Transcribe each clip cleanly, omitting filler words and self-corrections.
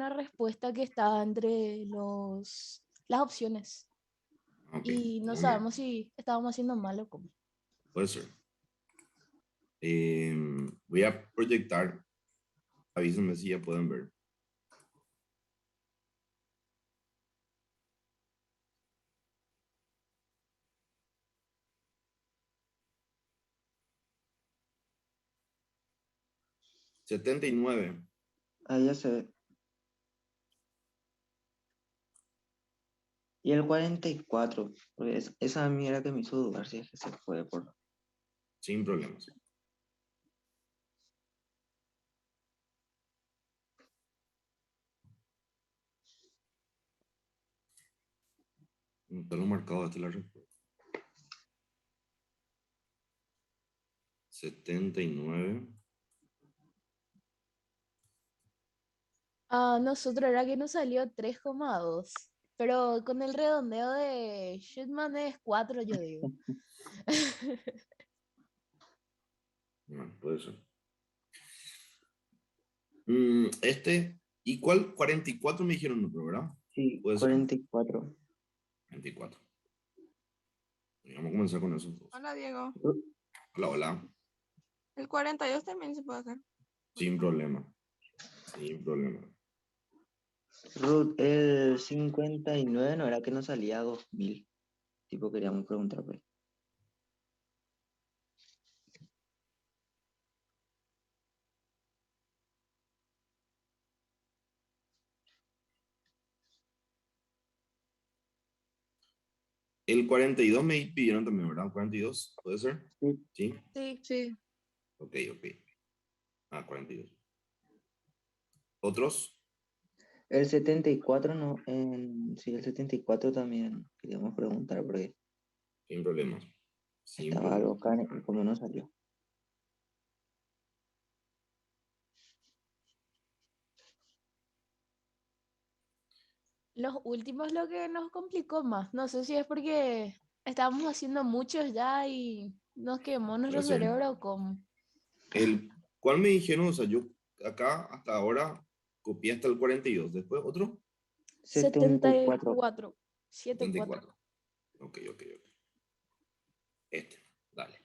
una respuesta que estaba entre las opciones Ok, y no vamos a ver. sabemos si estábamos haciendo mal o cómo. Puede ser. Voy a proyectar. Avísenme si ya pueden ver. Setenta y nueve. Ahí ya se ve. Y el 44, pues esa a mí era que me hizo dudar si es que se fue por... Sin problemas. No te lo he marcado, esta es la respuesta. 79. A nosotros era que nos salió 3,2, pero con el redondeo de Shitman es 4, yo digo. Bueno, puede ser. Este, ¿y cuál? 44 me dijeron otro, ¿verdad? Sí, Puede ser. 44. 24. Vamos a comenzar con esos dos. Hola, Diego. Hola, hola. El 42 también se puede hacer. Sin problema. Sin problema. Ruth, el 59 no era que nos salía 2000. Tipo, queríamos preguntar, pues. El 42 me pidieron también, ¿verdad? 42, ¿puede ser? Sí. Sí. Sí. Sí. Ok, ok. Ah, 42. ¿Otros? El 74 no, sí, el 74 también queríamos preguntar porque Sin problemas. Sin estaba algo problemas. acá y como no salió. Los últimos lo que nos complicó más. No sé si es porque estábamos haciendo muchos ya y nos quemó nuestro Puede ser. cerebro o cómo. ¿Cuál me dijeron? O sea, yo acá hasta ahora copié hasta el 42. Después, ¿otro? 74. 74. 74. 74. Ok, ok, ok. Este, dale.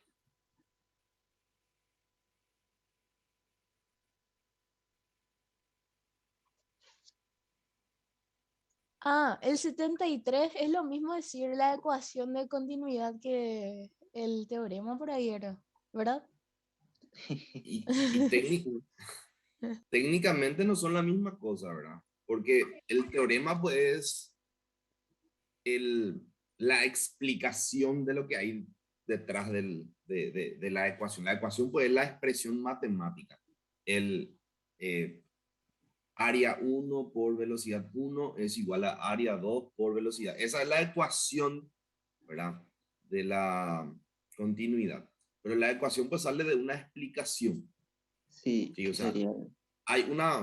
Ah, el 73 es lo mismo decir la ecuación de continuidad que el teorema por ahí era, ¿verdad? Y técnicamente no son la misma cosa, ¿verdad? Porque el teorema, pues, la explicación de lo que hay detrás de la ecuación. La ecuación, pues, es la expresión matemática. El área 1 por velocidad 1 es igual a área 2 por velocidad. Esa es la ecuación, ¿verdad? De la continuidad. Pero la ecuación, pues, sale de una explicación. Sí, ¿Sí? O que sea, sería.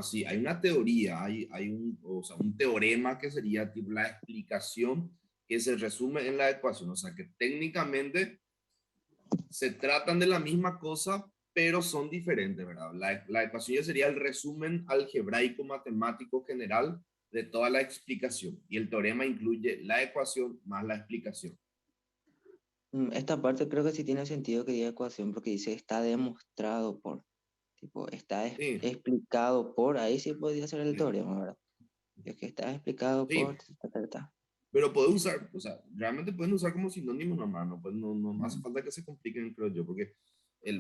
sí, hay una teoría, hay o sea, un teorema que sería tipo la explicación que se resume en la ecuación. O sea, que técnicamente se tratan de la misma cosa, pero son diferentes, ¿verdad? La ecuación ya sería el resumen algebraico matemático general de toda la explicación. Y el teorema incluye la ecuación más la explicación. Esta parte creo que sí tiene sentido que diga ecuación porque dice está demostrado por. Tipo, está Sí, explicado por. Ahí sí podría ser el sí, teorema, ¿verdad? Es que está explicado por. sí. Pero puede usar, o sea, realmente pueden usar como sinónimo nomás, no, pues no hace Mm, falta que se compliquen, creo yo, porque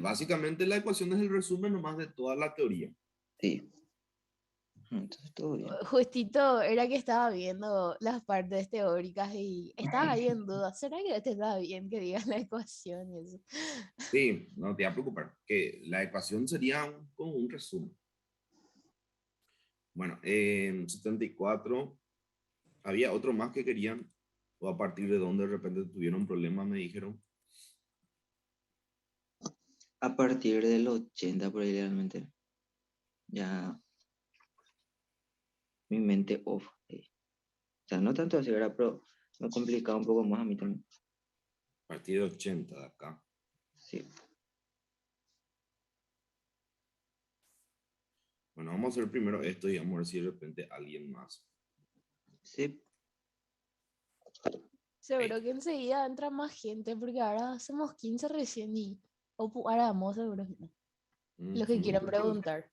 básicamente la ecuación es el resumen nomás de toda la teoría. Sí. Entonces todo bien. Justito era que estaba viendo las partes teóricas y estaba ahí en duda. ¿Será que te da bien que digas la ecuación y eso? Sí, no te va a preocupar, que la ecuación sería como un resumen. Bueno, en 74 había otro más que querían, o a partir de donde de repente tuvieron problemas, me dijeron. A partir del 80 por ahí realmente. Ya mi mente off. O sea, no tanto así, ¿verdad? Pero me complicaba un poco más a mí también. A partir de 80 de acá. Sí. Bueno, vamos a hacer primero esto y vamos a ver si de repente alguien más. Sí, Seguro que enseguida entra más gente, porque ahora somos 15 recién y ahora vamos seguro. Los que quieran preguntar.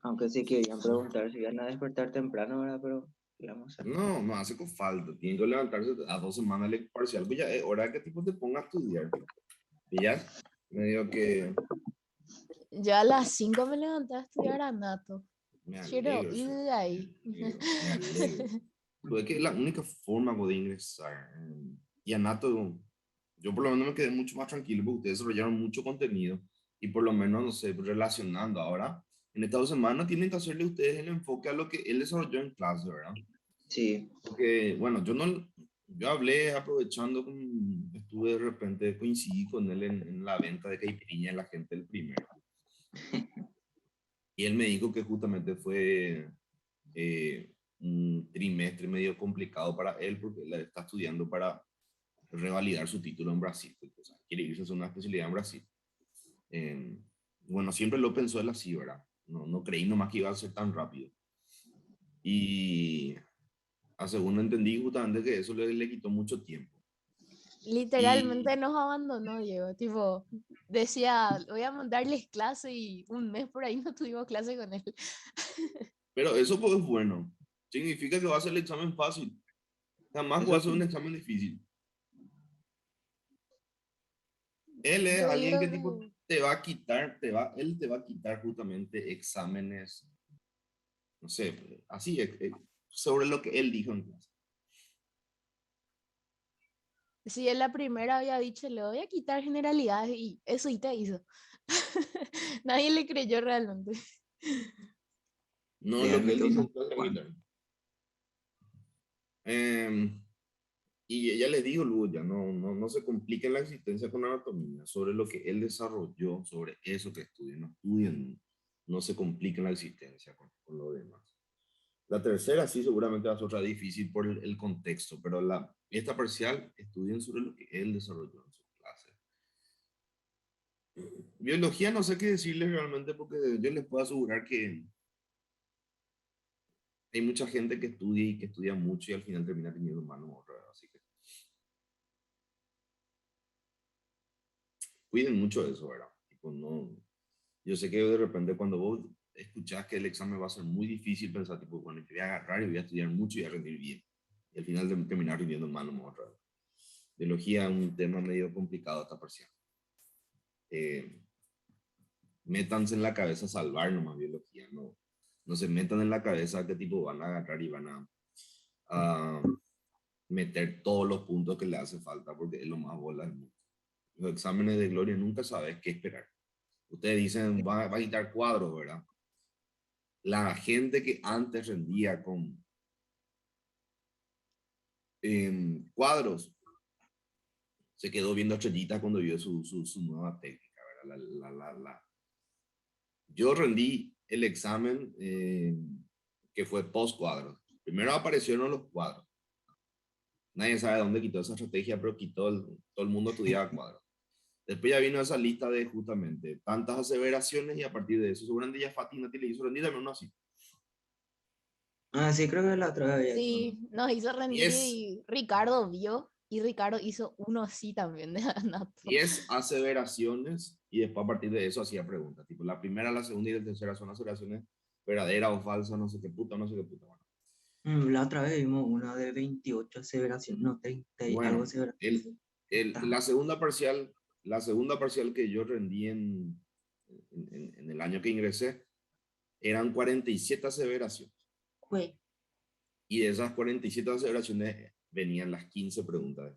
aunque sí querían preguntar si iban a despertar temprano, ¿verdad? Pero, ¿qué vamos a hacer? No, no hace con falta. Tienen que levantarse a 2 semanas del parcial. Pues ya es hora que tipo te ponga a estudiar. Y ya, medio que Yo a las 5 me levanté a estudiar a Nato. me Quiero alegro, ir sí, de ahí. me alegro. Pues es que es la única forma de ingresar. Y a Nato, yo por lo menos me quedé mucho más tranquilo porque ustedes desarrollaron mucho contenido y por lo menos, no sé, relacionando ahora. En estas 2 semanas tienen que hacerle ustedes el enfoque a lo que él desarrolló en clase, ¿verdad? Sí, Porque, bueno, yo hablé aprovechando, estuve de repente, coincidí con él en la venta de caipirinha de la gente del primero. Y él me dijo que justamente fue un trimestre medio complicado para él porque él está estudiando para revalidar su título en Brasil. O sea, quiere irse a hacer una especialidad en Brasil. Eh, bueno, siempre lo pensó él así, ¿verdad? No creí nomás que iba a ser tan rápido. Y según entendí justamente que eso le quitó mucho tiempo. Y, Literalmente nos abandonó, Diego. Tipo, decía, voy a mandarles clase y un mes por ahí no tuvimos clase con él. pero eso pues es bueno. Significa que va a ser el examen fácil. Jamás va a eso ser un sí. examen difícil. Él es Yo alguien digo que tipo que te va a quitar, él te va a quitar justamente exámenes, no sé, así, sobre lo que él dijo en clase. si en la primera había dicho, le voy a quitar generalidades y eso y te hizo. Nadie le creyó realmente. No, lo que él Realmente dice unos en clase va a cuantos. quitar. Em, y ella le dijo, luego ya no se compliquen la existencia con anatomía, sobre lo que él desarrolló, sobre eso que estudien, no se compliquen la existencia con lo demás. La tercera sí seguramente va a ser otra difícil por el contexto, pero esta parcial estudien sobre lo que él desarrolló en su clase. Biología no sé qué decirles realmente porque yo les puedo asegurar que hay mucha gente que estudia y que estudia mucho y al final termina teniendo manos otra vez. Así que cuiden mucho de eso, ¿verdad? Tipo, no, yo sé que de repente cuando vos escuchás que el examen va a ser muy difícil, pensás tipo, bueno, yo voy a agarrar y voy a estudiar mucho y voy a rendir bien. Y al final terminar rindiendo manos otra vez. Biología es un tema medio complicado esta parcial. Eh, métanse en la cabeza salvar nomás biología, no se metan en la cabeza que tipo van a agarrar y van a meter todos los puntos que le hace falta porque es lo más bola del mundo. Los exámenes de gloria nunca sabes qué esperar. Ustedes dicen, va a quitar cuadros, ¿verdad? La gente que antes rendía con cuadros se quedó viendo estrellitas cuando vio su nueva técnica, ¿verdad? Yo rendí el examen que fue post cuadros. Primero aparecieron los cuadros. Nadie sabe dónde quitó esa estrategia, pero todo el mundo estudiaba cuadros. Después ya vino esa lista de justamente tantas aseveraciones y a partir de eso, seguramente ya Fatina te le hizo rendir también uno así. Ah, sí, creo que la otra vez había hecho uno. Sí, nos hizo rendir 10, y Ricardo vio y Ricardo hizo uno así también de Anato. 10 aseveraciones y después a partir de eso hacía preguntas. Tipo, la primera, la segunda y la tercera son aseveraciones verdaderas o falsas, no sé qué puta, no sé qué puta. La otra vez vimos una de 28 aseveraciones, no, 30 y algo Bueno, aseveraciones. Está. la segunda parcial que yo rendí en el año que ingresé, eran 47 aseveraciones. Güey, Y de esas 47 aseveraciones venían las 15 preguntas.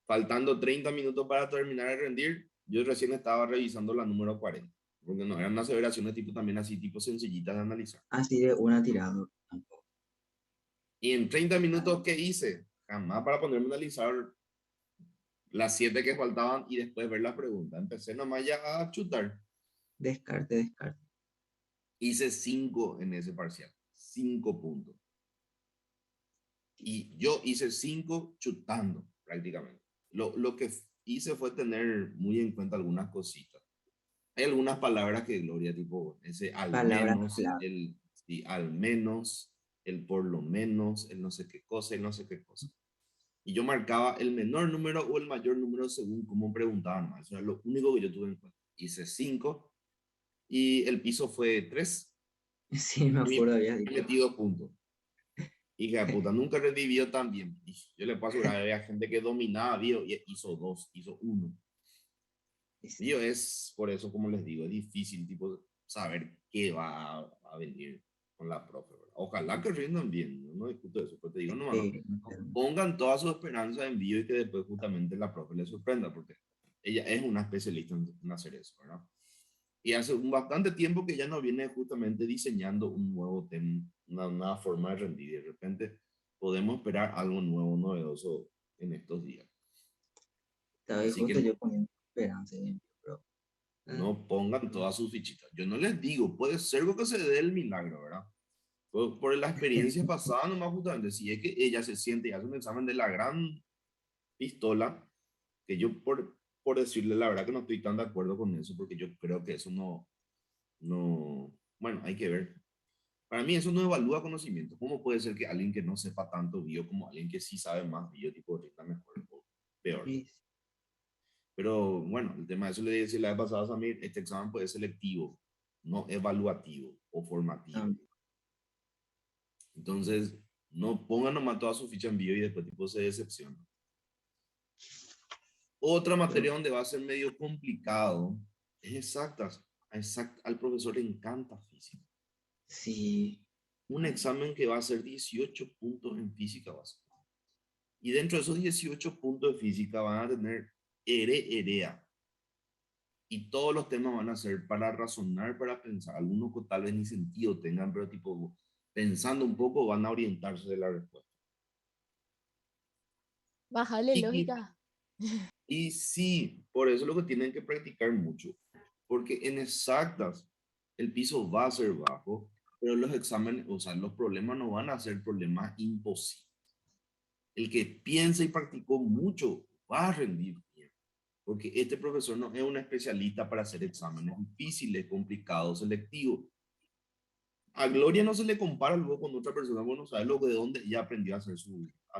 Faltando 30 minutos para terminar de rendir, yo recién estaba revisando la número 40, porque no eran aseveraciones tipo también así, tipo sencillitas de analizar. así de una tirada. Tampoco. Y en 30 minutos, ¿qué hice? Jamás para ponerme a analizar las 7 que faltaban y después ver las preguntas. Empecé nomás ya a chutar. Descarte, descarte. Hice 5 en ese parcial, 5 puntos. Y yo hice 5 chutando prácticamente. Lo que hice fue tener muy en cuenta algunas cositas. Hay algunas palabras que Gloria, tipo, ese al Palabras menos, clave. el sí, al menos, el por lo menos, el no sé qué cosa, el no sé qué cosa. Y yo marcaba el menor número o el mayor número según cómo preguntaban, ¿no? Eso era lo único que yo tuve en cuenta. Hice 5 y el piso fue 3 Sí, me y acuerdo, habías me dicho. metí 2 puntos. Hija de puta, nunca revivió tan bien. Y yo le puedo asegurar, había gente que dominaba, vio, y hizo 2, hizo 1. Sí, sí. Yo es, por eso, como les digo, es difícil, tipo, saber qué va a venir con la profe, ¿verdad? Ojalá que rindan bien, no discuto eso, pero te digo, no, no, Sí, pongan toda su esperanza en vivo y que después justamente la profe les sorprenda, porque ella es una especialista en hacer eso, ¿verdad? Y hace un bastante tiempo que ya no viene justamente diseñando un nuevo tema, una forma de rendir, y de repente podemos esperar algo nuevo, novedoso en estos días. estaba Así que justo no, yo poniendo esperanza en ello, pero no pongan todas sus fichitas. Yo no les digo, puede ser lo que se dé el milagro, ¿verdad? Por la experiencia pasada, nomás justamente, si es que ella se siente y hace un examen de la gran pistola, que yo por decirle la verdad que no estoy tan de acuerdo con eso, porque yo creo que eso no, bueno, hay que ver. Para mí eso no evalúa conocimiento. ¿Cómo puede ser que alguien que no sepa tanto bio como alguien que sí sabe más bio, tipo, rinda mejor o peor? sí, Pero bueno, el tema de eso le decía la vez pasada a Samir, este examen puede ser selectivo, no evaluativo o formativo. también. Entonces, no pongan nomás toda su ficha en bio y después tipo se decepciona. Otra materia Pero donde va a ser medio complicado es exactas. Al profesor le encanta física. sí, Un examen que va a ser 18 puntos en física básica. Y dentro de esos 18 puntos de física van a tener EREA. Y todos los temas van a ser para razonar, para pensar. Algunos que tal vez ni sentido tengan, pero tipo, pensando un poco van a orientarse de la respuesta. Bájale Y, lógica. y sí, por eso es lo que tienen que practicar mucho. Porque en exactas el piso va a ser bajo, pero los exámenes, o sea, los problemas no van a ser problemas imposibles. El que piensa y practicó mucho va a rendir bien, porque este profesor no es un especialista para hacer exámenes difíciles, complicados, selectivos. A Gloria no se le compara luego con otra persona, bueno, sabes lo que de dónde ella aprendió a hacer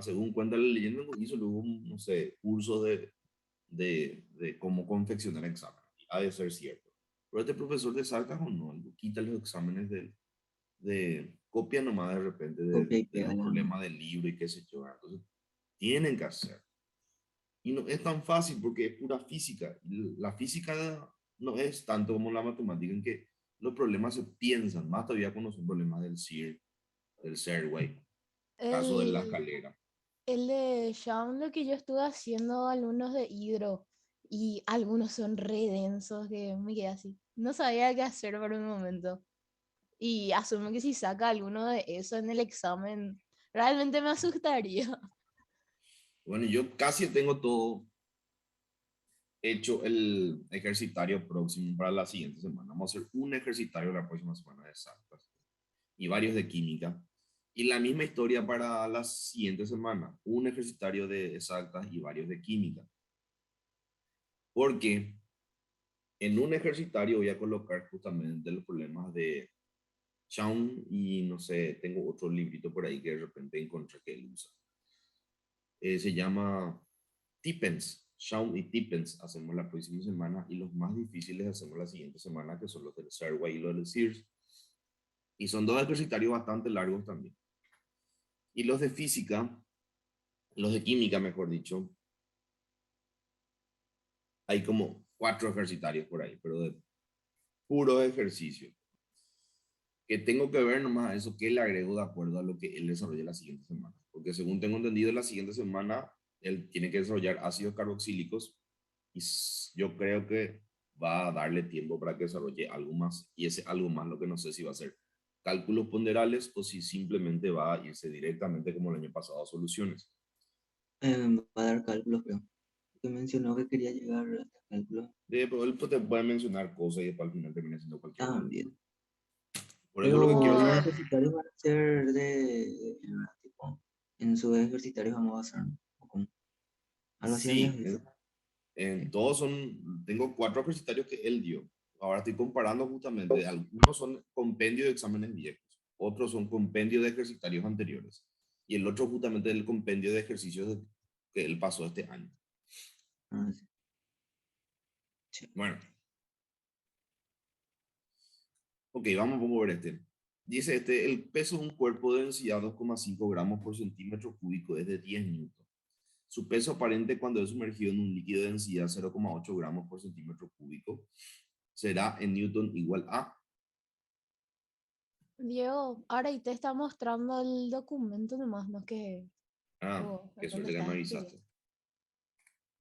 según cuenta la leyenda, hizo luego un, no sé, curso de cómo confeccionar exámenes. Ha de ser cierto. Pero este profesor de Sartas o no, quita los exámenes de copia nomás de repente copia y de pega los nada más. problemas del libro y qué sé yo. Entonces, tienen que hacer. Y no es tan fácil porque es pura física. Y la física no es tanto como la matemática en que los problemas se piensan, más todavía cuando son problemas del CIR, del Serway, caso de la El, escalera. el de Shaun, lo que yo estuve haciendo alumnos de hidro y algunos son re densos que me quedé así. No sabía qué hacer por un momento. Y asumo que si saca alguno de eso en el examen, realmente me asustaría. Bueno, yo casi tengo todo hecho el ejercitario próximo para la siguiente semana. Vamos a hacer un ejercitario la próxima semana de exactas y varios de química. Y la misma historia para la siguiente semana, un ejercitario de exactas y varios de química. Porque en un ejercitario voy a colocar justamente los problemas de Shaun y no sé, tengo otro librito por ahí que de repente encontré que él usa. Se llama Tippens. Shaun y Tippens hacemos la próxima semana y los más difíciles hacemos la siguiente semana, que son los del Serway y los del Sears. Y son dos ejercitarios bastante largos también. Y los de física, los de química, mejor dicho, hay como 4 ejercitarios por ahí, pero de puro ejercicio. Que tengo que ver nomás eso que le agrego de acuerdo a lo que él desarrolle la siguiente semana. Porque según tengo entendido, la siguiente semana él tiene que desarrollar ácidos carboxílicos y yo creo que va a darle tiempo para que desarrolle algo más. Y ese algo más lo que no sé si va a ser cálculos ponderales o si simplemente va a irse directamente como el año pasado a soluciones. Va a dar cálculos, creo. Que mencionó que quería llegar a cálculos Pero él pues, te puede mencionar cosas y después al final termina siendo cualquier boludez. también. Por eso lo que quiero Pero los saber. ejercitarios van a ser tipo, en sus ejercitarios vamos a hacer como algo así habías Sí, dicho. en todos son, tengo 4 ejercitarios que él dio. Ahora estoy comparando justamente, algunos son compendios de exámenes viejos, otros son compendios de ejercitarios anteriores, y el otro justamente el compendio de ejercicios que él pasó este año. Ah, Bueno. Ok, vamos a ver este. Dice el peso de un cuerpo de densidad 2,5 gramos por centímetro cúbico es de 10 newton. Su peso aparente cuando es sumergido en un líquido de densidad 0,8 gramos por centímetro cúbico será en newton igual a... Diego, ahora y te está mostrando el documento nomás, no que Ah, vos, qué ¿dónde suerte que me estás escribiendo? avisaste.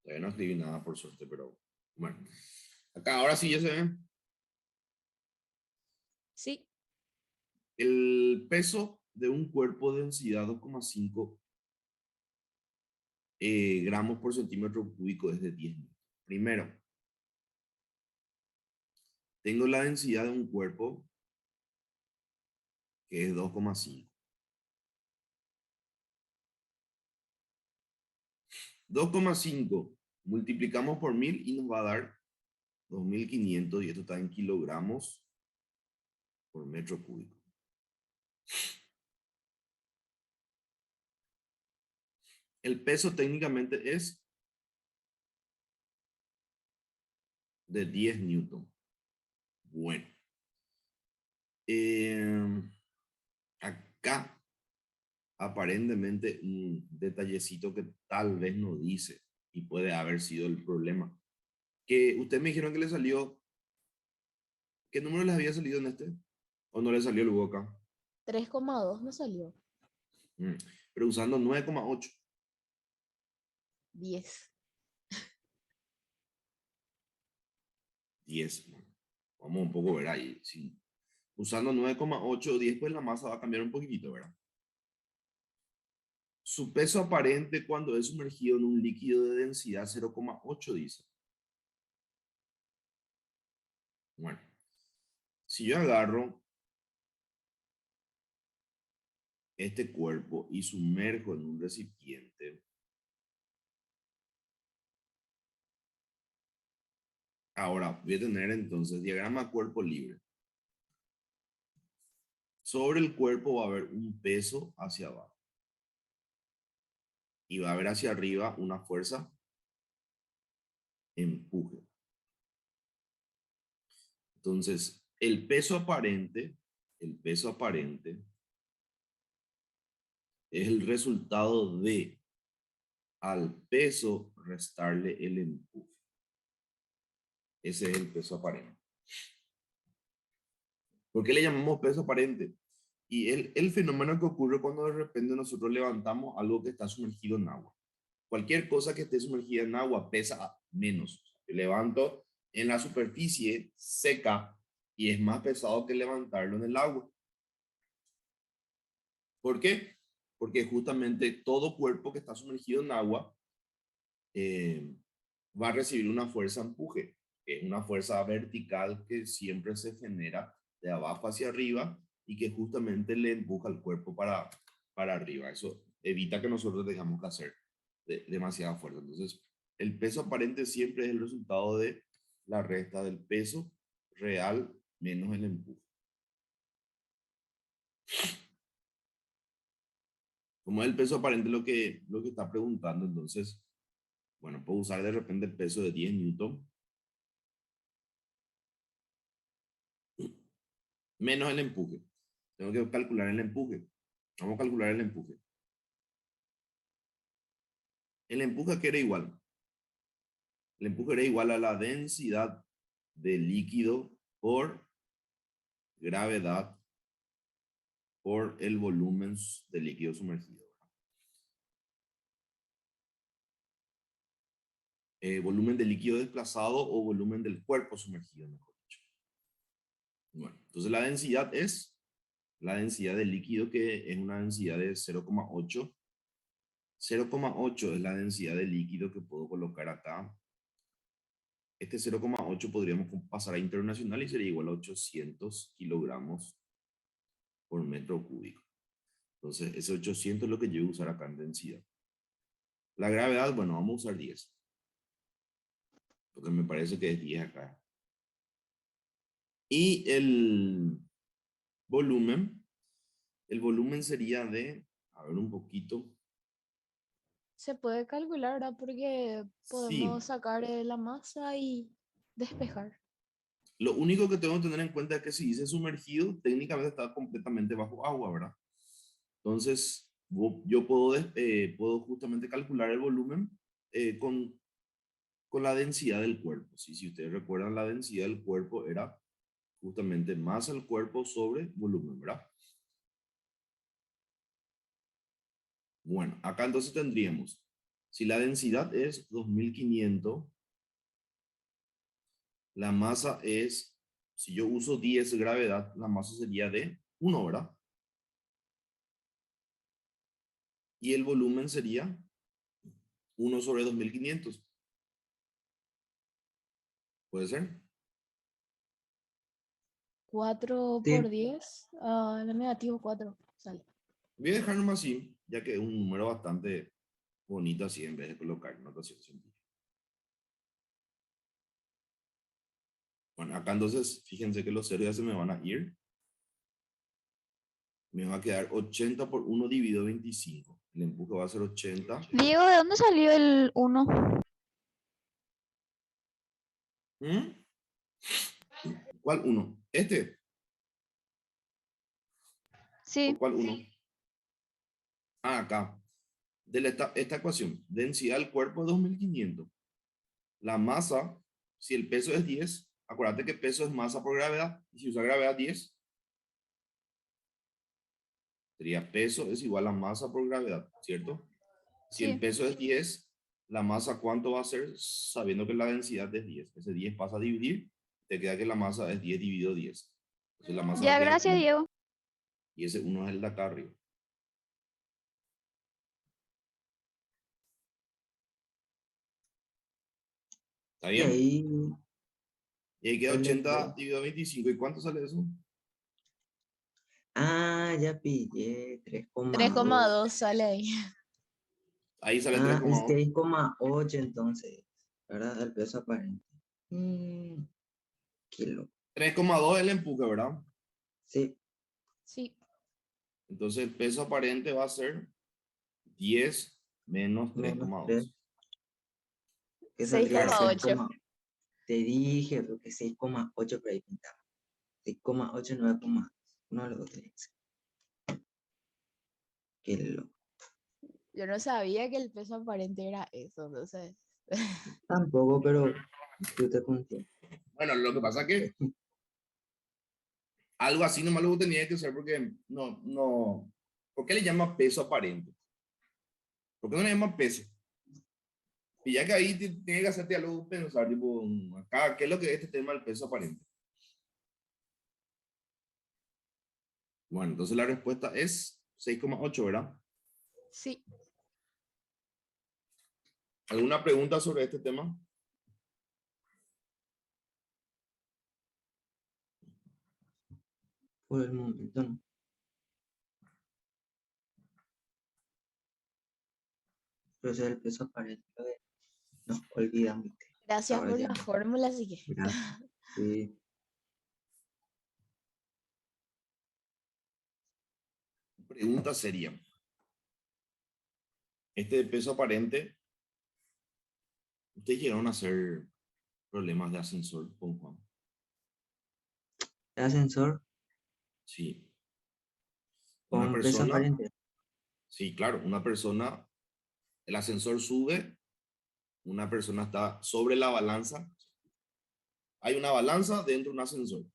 Todavía no escribí nada por suerte, pero bueno. Acá ahora sí ya se ve. Sí, El peso de un cuerpo de densidad 2,5 gramos por centímetro cúbico es de 10 newton. Primero, tengo la densidad de un cuerpo que es 2,5. 2,5 multiplicamos por 1000 y nos va a dar 2500 y esto está en kilogramos por metro cúbico. El peso técnicamente es de 10 newton. Bueno, acá aparentemente un detallecito que tal vez no dice y puede haber sido el problema. Que ustedes me dijeron que le salió, ¿qué número les había salido en este? ¿O no le salió luego acá? 3,2 no salió. Mm, Pero usando 9,8. 10. 10. Vamos un poco a ver ahí. Sí. Usando 9,8 o 10, pues la masa va a cambiar un poquitito, ¿verdad? Su peso aparente cuando es sumergido en un líquido de densidad 0,8, dice. Bueno, si yo agarro este cuerpo y sumerjo en un recipiente, ahora voy a tener entonces diagrama cuerpo libre. Sobre el cuerpo va a haber un peso hacia abajo. Y va a haber hacia arriba una fuerza empuje. Entonces, el peso aparente es el resultado de al peso restarle el empuje. Ese es el peso aparente. ¿Por qué le llamamos peso aparente? Y el fenómeno que ocurre cuando de repente nosotros levantamos algo que está sumergido en agua. Cualquier cosa que esté sumergida en agua pesa menos. Yo levanto en la superficie seca y es más pesado que levantarlo en el agua. ¿Por qué? Porque justamente todo cuerpo que está sumergido en agua eh, va a recibir una fuerza empuje, que es una fuerza vertical que siempre se genera de abajo hacia arriba y que justamente le empuja al cuerpo para arriba. Eso evita que nosotros tengamos que hacer demasiada fuerza. Entonces, el peso aparente siempre es el resultado de la resta del peso real menos el empuje. Como es el peso aparente lo que está preguntando, entonces, bueno, puedo usar de repente el peso de 10 newton menos el empuje. Tengo que calcular el empuje. Vamos a calcular el empuje. El empuje que era igual. El empuje era igual a la densidad de líquido por gravedad por el volumen de líquido sumergido. Volumen de líquido desplazado o volumen del cuerpo sumergido, mejor dicho. Bueno, entonces la densidad es la densidad del líquido, que es una densidad de 0,8. 0,8 es la densidad del líquido que puedo colocar acá. Este 0,8 podríamos pasar a internacional y sería igual a 800 kilogramos por metro cúbico. Entonces, ese 800 es lo que yo voy a usar acá en densidad. La gravedad, bueno, vamos a usar 10. Porque me parece que es 10 acá. Y el volumen sería de, a ver un poquito. Se puede calcular, ¿verdad? Porque podemos Sí, sacar la masa y despejar. lo único que tengo que tener en cuenta es que si dice sumergido, técnicamente está completamente bajo agua, ¿verdad? Entonces, yo puedo justamente calcular el volumen con la densidad del cuerpo. ¿Sí? Si ustedes recuerdan, la densidad del cuerpo era justamente masa al cuerpo sobre volumen, ¿verdad? Bueno, acá entonces tendríamos, si la densidad es 2500, la masa es, si yo uso 10 gravedad, la masa sería de 1, ¿verdad? Y el volumen sería 1 sobre 2500. ¿Puede ser? 4 por Sí, 10, la negativo 4 sale. Voy a dejar nomás así, ya que es un número bastante bonito así en vez de colocar notación científica. Bueno, acá entonces, fíjense que los ceros ya se me van a ir. Me va a quedar 80 por 1 dividido 25. El empuje va a ser 80. Diego, ¿de dónde salió el 1? ¿Mm? ¿Cuál 1? ¿Este? ¿O Sí, cuál 1? Ah, acá. Esta ecuación. Densidad del cuerpo es 2500. La masa, si el peso es 10, acuérdate que peso es masa por gravedad. Y si usa gravedad 10, sería peso es igual a masa por gravedad, ¿cierto? Si el sí. peso es 10, la masa ¿cuánto va a ser? Sabiendo que la densidad es 10. Ese 10 pasa a dividir, te queda que la masa es 10 dividido 10. Entonces la masa va a Ya, quedar gracias, 1. Diego. Y ese 1 es el de acá arriba. ¿Está y bien? ahí Y ahí queda el 80 empleo. dividido 25. ¿Y cuánto sale eso? Ah, ya pillé, 3,2. 3,2 sale ahí. Ahí sale Ah, y 3,2. 6,8 entonces, ¿verdad? El peso aparente. Kilo. 3,2 es el empuje, ¿verdad? Sí, Sí, Entonces el peso aparente va a ser 10 menos menos 3, 3,2. que saldría Claro, 6,8. 6, te dije, porque 6,8 por ahí pintaba. 6,8, 9,2. Uno de los dos tenía que ser. Kilo. Yo no sabía que el peso aparente era eso, entonces. Tampoco, pero tú te conté. bueno, lo que pasa es que algo así nomás lo tenía que ser porque no. ¿Por qué le llama peso aparente? ¿Por qué no le llama peso? Y ya que ahí tiene que hacerte algo pensar, tipo, acá, ¿qué es lo que es este tema del peso aparente? Bueno, entonces la respuesta es 6,8, ¿verdad? Sí, ¿Alguna pregunta sobre este tema? Por el momento no. Pero ese es el peso aparente. Nos olvidamos. gracias Ahora por ya la no. fórmula, así que. Gracias. Sí. Pregunta sería, este de peso aparente, ¿ustedes llegaron a hacer problemas de ascensor con Juan? El ascensor Sí. Una con peso persona, aparente. sí, claro, una persona, el ascensor sube, una persona está sobre la balanza, hay una balanza dentro de un ascensor.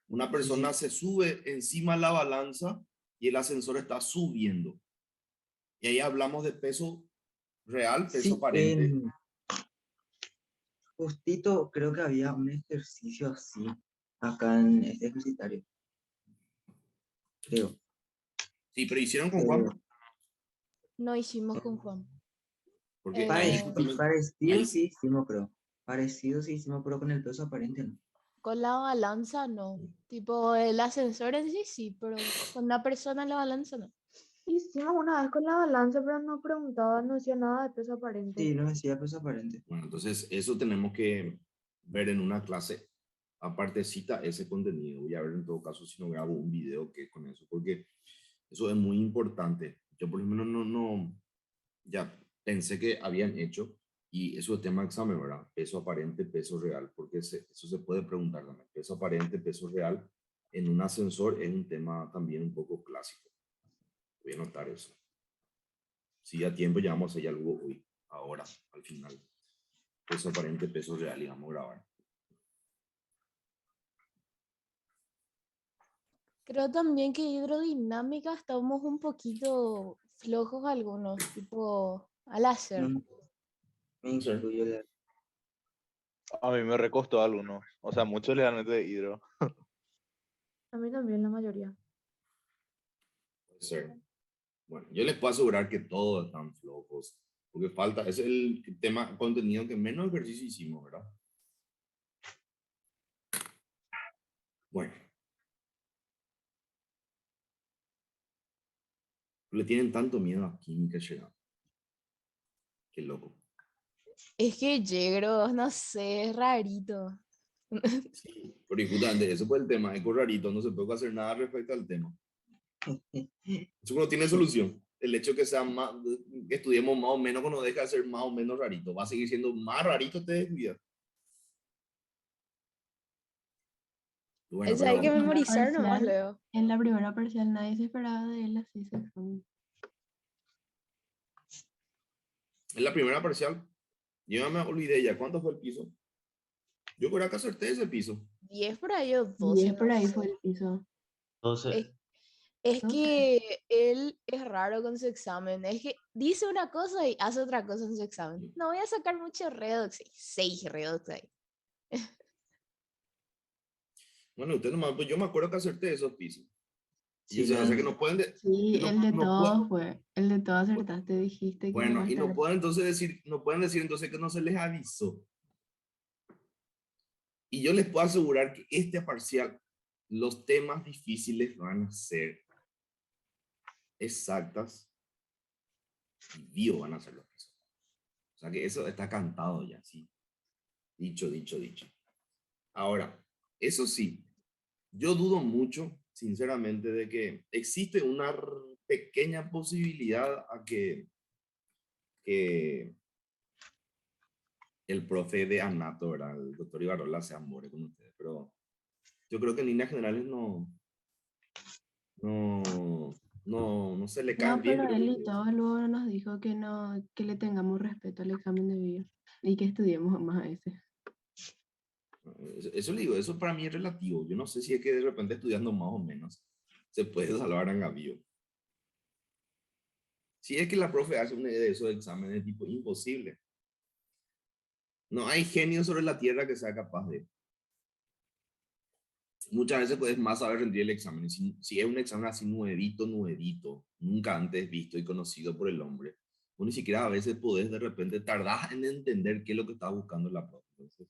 Una Sí, persona sí. se sube encima de la balanza y el ascensor está subiendo. Y ahí hablamos de peso real, peso Sí, aparente. justito creo que había un ejercicio así acá en este ejercitario, creo. Sí, pero hicieron con Pero Juan, No hicimos con Juan. porque ahí Eh, justamente, parecido ahí, sí hicimos, creo. Parecido sí hicimos, pero con el peso aparente no. con la balanza no. Tipo, el ascensor en sí, sí, pero con una persona en la balanza no. Hicimos una vez con la balanza, pero no preguntaba, no decía nada de peso aparente. Sí, no decía peso aparente. bueno, entonces eso tenemos que ver en una clase apartecita ese contenido. Voy a ver en todo caso si no grabo un video que con eso, porque eso es muy importante. Yo por lo menos ya pensé que habían hecho, y eso es tema de examen, ¿verdad? Peso aparente, peso real, porque eso se puede preguntar también. Peso aparente, peso real en un ascensor es un tema también un poco clásico. Voy a anotar eso. Si a tiempo ya vamos a hacer algo hoy, ahora, al final. Peso aparente, peso real, y vamos a grabar. Creo también que hidrodinámica estamos un poquito flojos algunos, tipo al hacer. Me incluyo la... A mí me recostó algunos. O sea, muchos legalmente de hidro. A mí también, la mayoría. Puede ser. Bueno, yo les puedo asegurar que todos están flojos, porque falta, es el tema, contenido que menos ejercicio hicimos, ¿verdad? Bueno. Le tienen tanto miedo a química, Sheran. Qué loco. Es que Yegros, no sé, es rarito. Sí, pero justamente eso fue el tema, es rarito, no se puede hacer nada respecto al tema. Eso no tiene solución. El hecho que sea más, que estudiemos más o menos, no deja de ser más o menos rarito. Va a seguir siendo más rarito, te descuida. Bueno, Eso hay que pero memorizar nomás parcial. luego. En la primera parcial nadie se esperaba de él así ese examen. en la primera parcial, yo ya me olvidé ya cuánto fue el piso. Yo creo que acerté ese piso. 10 por ahí o 12, 10 por no ahí sé. fue el piso. 12. Es No sé. que él es raro con su examen. Es que dice una cosa y hace otra cosa en su examen. No voy a sacar mucho redox. 6 redox ahí. Bueno, usted nomás, pues yo me acuerdo que acerté esos pisos. Y Sí, o sea que no pueden, Sí, no, el de no todos fue. El de todos acertaste, dijiste que iba bueno, a y no estar. pueden entonces decir, no pueden decir entonces que no se les avisó. Y yo les puedo asegurar que este parcial, los temas difíciles van a ser exactas y bio van a ser los pisos. O sea que eso está cantado ya, sí. Dicho, dicho, dicho. Ahora, eso sí, yo dudo mucho, sinceramente, de que existe una pequeña posibilidad a que el profe de Anato, ¿verdad? El doctor Ibarola se amore con ustedes, pero yo creo que en líneas generales no se le caen No, bien, pero creo él que y todo luego nos dijo que no, que le tengamos respeto al examen de bio y que estudiemos más a ese. eso le digo, eso para mí es relativo. Yo no sé si es que de repente estudiando más o menos se puede salvar en Gavío. Si es que la profe hace uno de esos exámenes tipo imposible. No hay genio sobre la tierra que sea capaz de. Muchas veces puedes más saber rendir el examen. Si es un examen así nuevito, nuevito, nunca antes visto y conocido por el hombre, o ni siquiera a veces podés de repente tardar en entender qué es lo que está buscando la profe. Entonces,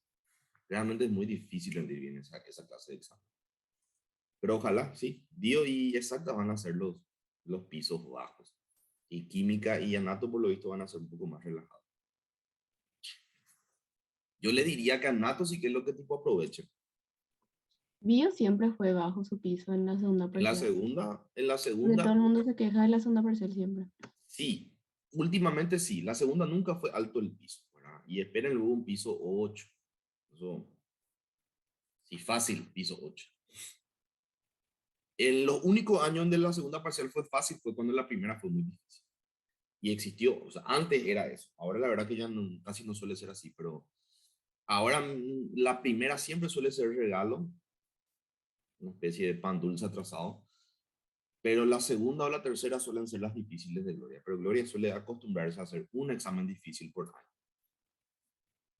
realmente es muy difícil rendir bien esa clase de examen. Pero ojalá, sí. Dio y exacta van a ser los pisos bajos. Y química y anato, por lo visto, van a ser un poco más relajados. Yo le diría que anato sí que es lo que tipo aproveche. Bio siempre fue bajo su piso en la segunda En la parcial. Porque segunda, todo el mundo se queja de la segunda parcial siempre. sí. Últimamente sí. La segunda nunca fue alto el piso, ¿verdad? Y esperen luego un piso 8. Eso, sí, fácil, piso 8. En los únicos años donde la segunda parcial fue fácil fue cuando la primera fue muy difícil. Y existió, o sea, antes era eso. Ahora la verdad que ya casi no suele ser así, pero ahora la primera siempre suele ser regalo, una especie de pan dulce atrasado, pero la segunda o la tercera suelen ser las difíciles de Gloria, pero Gloria suele acostumbrarse a hacer un examen difícil por año.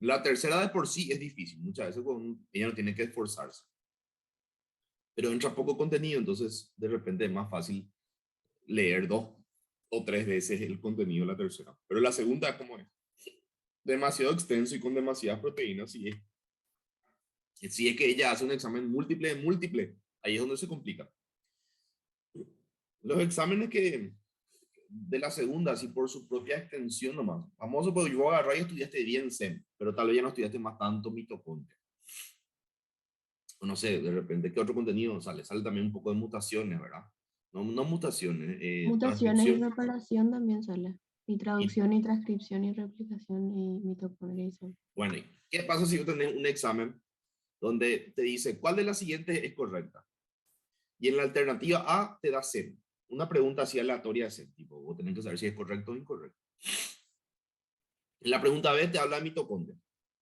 La tercera de por sí es difícil, muchas veces ella no tiene que esforzarse, pero entra poco contenido, entonces de repente es más fácil leer 2 o 3 veces el contenido de la tercera, pero la segunda, ¿cómo es? Demasiado extenso y con demasiadas proteínas, sí es. Si es que ella hace un examen múltiple de múltiple, ahí es donde se complica. Los exámenes que de la segunda, así por su propia extensión nomás. Famoso porque yo agarré y estudiaste bien SEM, pero tal vez ya no estudiaste más tanto mitocondria. O no sé, de repente, ¿qué otro contenido sale? Sale también un poco de mutaciones, ¿verdad? No, no mutaciones, Mutaciones y transcripción. reparación también sale. Y Y, traducción y transcripción y replicación y mitocondria y sale. bueno, ¿y qué pasa si yo tenés un examen donde te dice cuál de las siguientes es correcta? Y en la alternativa A te da C. Una pregunta así aleatoria de C, tipo, vos tenés que saber si es correcto o incorrecto. En la pregunta B te habla de mitocondria.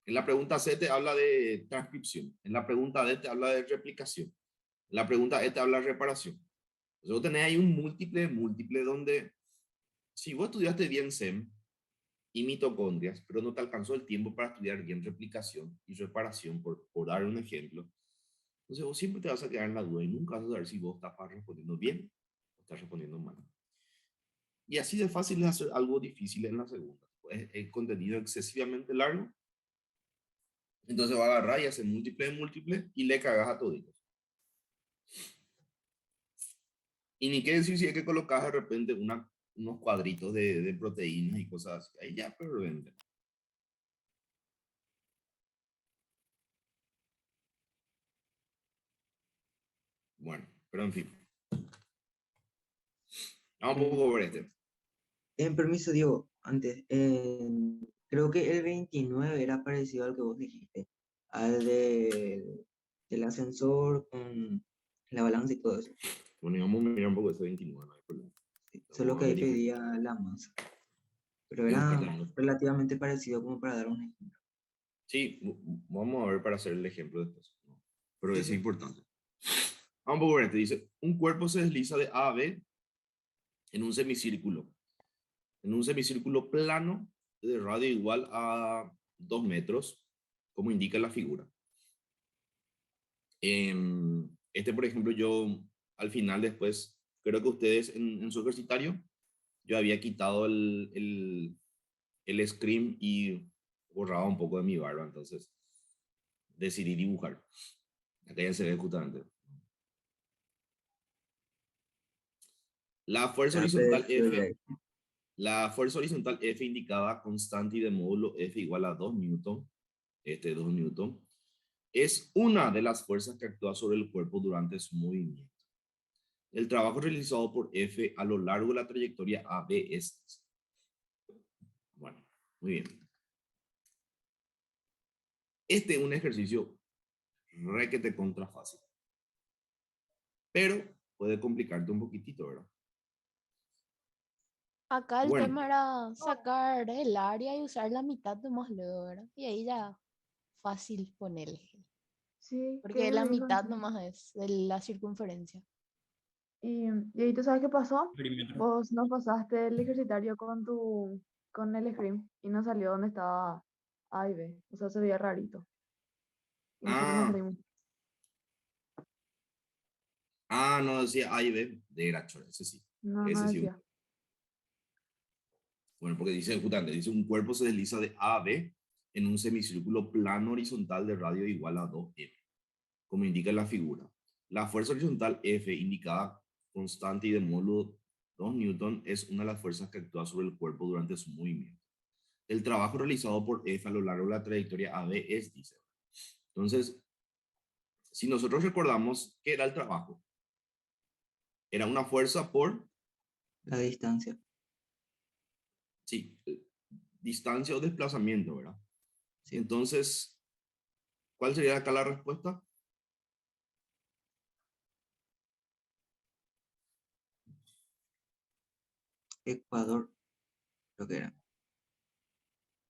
En la pregunta C te habla de transcripción. En la pregunta D te habla de replicación. En la pregunta E te habla de reparación. Entonces vos tenés ahí un múltiple donde si vos estudiaste bien SEM y mitocondrias, pero no te alcanzó el tiempo para estudiar bien replicación y reparación, por dar un ejemplo, entonces vos siempre te vas a quedar en la duda y nunca vas a saber si vos estás respondiendo bien o estás respondiendo mal. Y así de fácil es hacer algo difícil en la segunda. Pues el contenido excesivamente largo, entonces va a agarrar y hacer múltiple y le cagas a toditos. Y ni qué decir si hay que colocar de repente unos cuadritos de proteínas y cosas así. Ahí ya, pero vende. Bueno, pero en fin. Vamos un poco por este. En permiso, Diego, antes, creo que el 29 era parecido al que vos dijiste, al del ascensor con la balanza y todo eso. Bueno, y vamos a mirar un poco ese 29, no hay problema. Sí, solo Vamos a que ahí verificar. pedía la masa, pero Voy a era buscar también. relativamente parecido como para dar un ejemplo. Sí, vamos a ver para hacer el ejemplo después. Pero Sí, eso es sí. importante. Vamos a ver, te dice, un cuerpo se desliza de A a B en un semicírculo. En un semicírculo plano de radio igual a 2 metros, como indica la figura. Este, por ejemplo, yo al final después, creo que ustedes en su ejercitario, yo había quitado el screen y borraba un poco de mi barba, entonces decidí dibujar. Acá ya se ve justamente. La fuerza Ya horizontal predecido ya. F, la fuerza horizontal F indicada constante y de módulo F igual a 2 newton, 2 newton, es una de las fuerzas que actúa sobre el cuerpo durante su movimiento. El trabajo realizado por F a lo largo de la trayectoria AB es... Bueno, muy bien. Este es un ejercicio requete contra fácil. Pero puede complicarte un poquitito, ¿verdad? Acá el Bueno, tema era sacar el área y usar la mitad nomás luego, ¿verdad? Y ahí ya fácil ponerle. Sí, Porque ¿qué la me dijo? mitad nomás es de la circunferencia. Y ahí tú sabes qué pasó. Perímetro. Vos no pasaste el ejercitario con el screen y no salió donde estaba A y B. O sea, se veía rarito. Y nosotros nos reímos. no decía A y B de Grachor, ese sí. No, no Ese sí. decía. Bueno, porque dice, justamente, dice un cuerpo se desliza de A a B en un semicírculo plano horizontal de radio igual a 2M, como indica la figura. La fuerza horizontal F, indicada constante y de módulo 2 newton, es una de las fuerzas que actúa sobre el cuerpo durante su movimiento. El trabajo realizado por F a lo largo de la trayectoria AB es, dice. Entonces, si nosotros recordamos qué era el trabajo, era una fuerza por, La distancia. sí, distancia o desplazamiento, ¿verdad? Sí. Entonces, ¿cuál sería acá la respuesta? Ecuador, creo que era.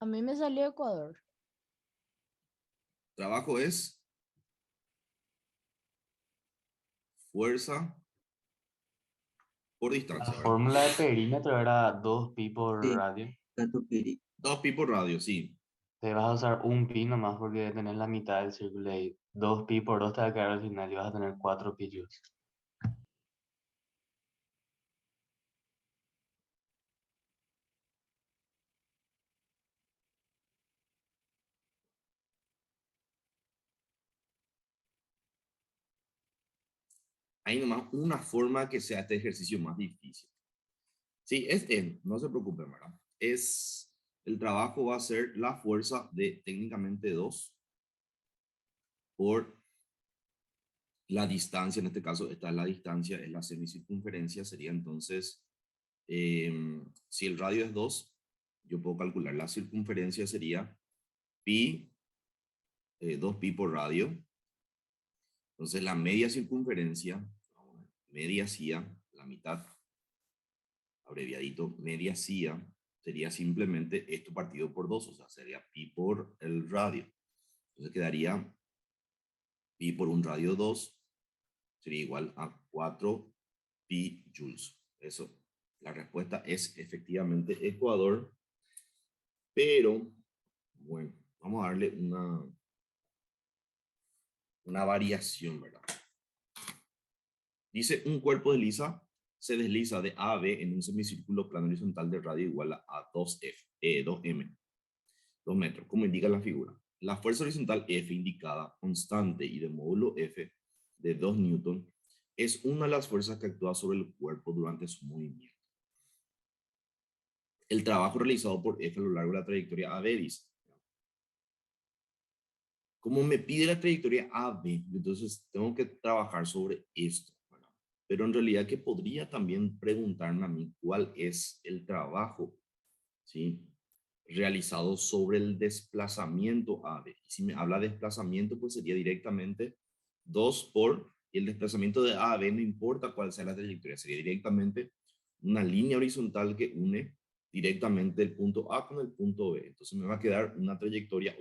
A mí me salió Ecuador. Trabajo es fuerza por La distancia, ¿verdad? fórmula de perímetro era 2pi por Sí, radio. Catupiry. 2pi por radio, sí. Te vas a usar un pi nomás porque tenés la mitad del círculo ahí. 2pi por 2 te va a quedar al final y vas a tener 4 pi joules. Hay nomás una forma que sea este ejercicio más difícil. Sí, no se preocupen, ¿verdad? El trabajo va a ser la fuerza de técnicamente 2 por La distancia, en este caso, esta es la distancia, es la semicircunferencia, sería entonces, si el radio es 2, yo puedo calcular la circunferencia sería pi, 2pi por radio. Entonces la media circunferencia, media cia, la mitad, abreviadito, media cia, sería simplemente esto partido por 2, o sea, sería pi por el radio. Entonces quedaría pi por un radio 2, sería igual a 4 pi joules. Eso, la respuesta es efectivamente Ecuador, pero bueno, vamos a darle una variación, ¿verdad? Dice, un cuerpo se desliza de A a B en un semicírculo plano horizontal de radio igual a 2m, 2 metros, como indica la figura. La fuerza horizontal F indicada, constante y de módulo F de 2 newton, es una de las fuerzas que actúa sobre el cuerpo durante su movimiento. El trabajo realizado por F a lo largo de la trayectoria AB dice, como me pide la trayectoria AB, entonces tengo que trabajar sobre esto, ¿verdad? Pero en realidad que podría también preguntarme a mí cuál es el trabajo, ¿sí?, realizado sobre el desplazamiento AB. Y si me habla de desplazamiento, pues sería directamente 2 por, y el desplazamiento de A a B no importa cuál sea la trayectoria, sería directamente una línea horizontal que une directamente el punto A con el punto B. Entonces me va a quedar una trayectoria,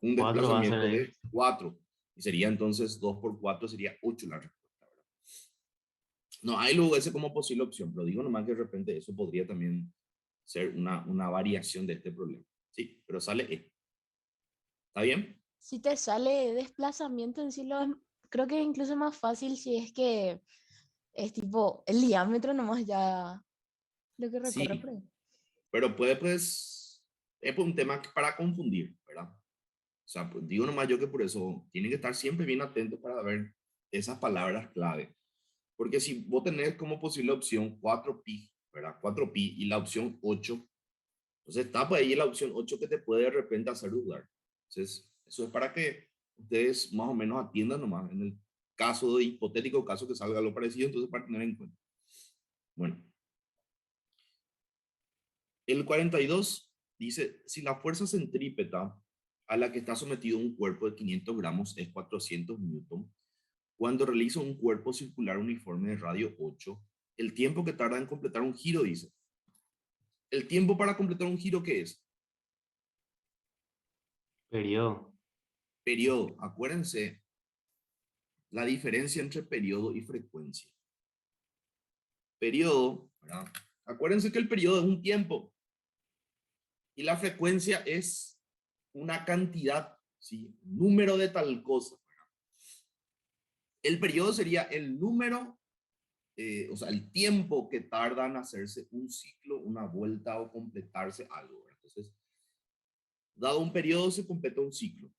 un 4 va a ser desplazamiento ahí. de 4. Y sería entonces 2 por 4 sería 8 la respuesta, ¿verdad? No hay luego ese como posible opción, pero digo nomás que de repente eso podría también ser una variación de este problema. Sí, pero sale E. ¿Está bien? Si te sale desplazamiento en sí, creo que es incluso más fácil si es que es tipo el diámetro nomás ya lo que recorre por Sí, ahí. pero puede pues, es un tema para confundir, ¿verdad? O sea, pues, digo nomás yo que por eso tienen que estar siempre bien atentos para ver esas palabras clave. Porque si vos tenés como posible opción 4pi, ¿verdad? 4pi y la opción 8, entonces está por ahí la opción 8 que te puede de repente hacer dudar. Entonces, eso es para que ustedes más o menos atiendan nomás en el caso de hipotético caso que salga algo parecido, entonces para tener en cuenta. Bueno, el 42 dice, si la fuerza centrípeta a la que está sometido un cuerpo de 500 gramos es 400 newton, cuando realiza un cuerpo circular uniforme de radio 8, el tiempo que tarda en completar un giro, dice. ¿El tiempo para completar un giro qué es? Periodo. Periodo. Acuérdense la diferencia entre periodo y frecuencia. Periodo, ¿verdad? Acuérdense que el periodo es un tiempo y la frecuencia es una cantidad, ¿sí? Número de tal cosa. El periodo sería el número, o sea, el tiempo que tarda en hacerse un ciclo, una vuelta o completarse algo, ¿verdad? Entonces, dado un periodo se completa un ciclo.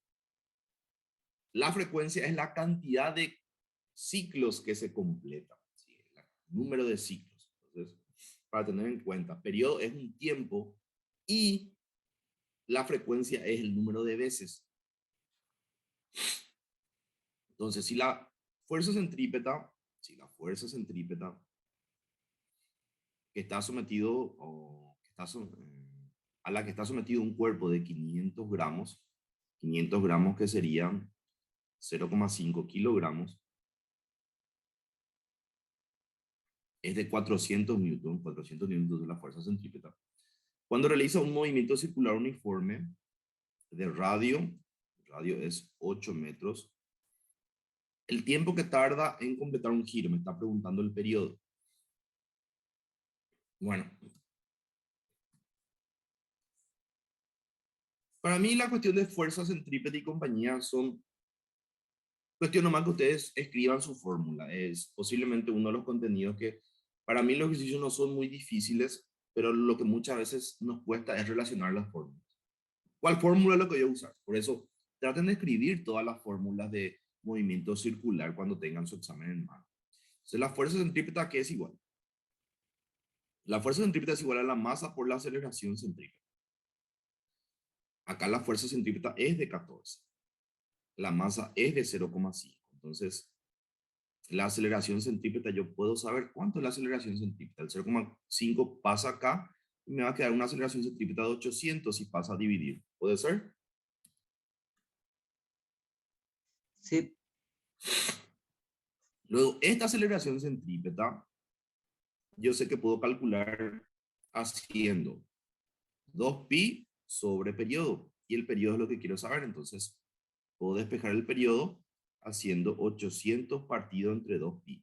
La frecuencia es la cantidad de ciclos que se completan, ¿sí? El número de ciclos. Entonces, para tener en cuenta, periodo es un tiempo y la frecuencia es el número de veces. Entonces, si la fuerza centrípeta que está sometido o que está, a la que está sometido un cuerpo de 500 gramos que serían 0,5 kilogramos, es de 400 newtons de la fuerza centrípeta. Cuando realiza un movimiento circular uniforme de radio es 8 metros, el tiempo que tarda en completar un giro, me está preguntando el periodo. Bueno, para mí la cuestión de fuerza centrípeta y compañía son cuestión nomás que ustedes escriban su fórmula. Es posiblemente uno de los contenidos que para mí los ejercicios no son muy difíciles, pero lo que muchas veces nos cuesta es relacionar las fórmulas. ¿Cuál fórmula es lo que yo voy a usar? Por eso traten de escribir todas las fórmulas de movimiento circular cuando tengan su examen en mano. Entonces la fuerza centrípeta, ¿qué es igual? La fuerza centrípeta es igual a la masa por la aceleración centrípeta. Acá la fuerza centrípeta es de 14. La masa es de 0,5. Entonces, la aceleración centrípeta, yo puedo saber cuánto es la aceleración centrípeta. El 0,5 pasa acá y me va a quedar una aceleración centrípeta de 800 si pasa a dividir. ¿Puede ser? Sí, Luego, esta aceleración centrípeta, yo sé que puedo calcular haciendo 2pi sobre periodo. Y el periodo es lo que quiero saber. Entonces, puedo despejar el periodo haciendo 800 partido entre 2pi.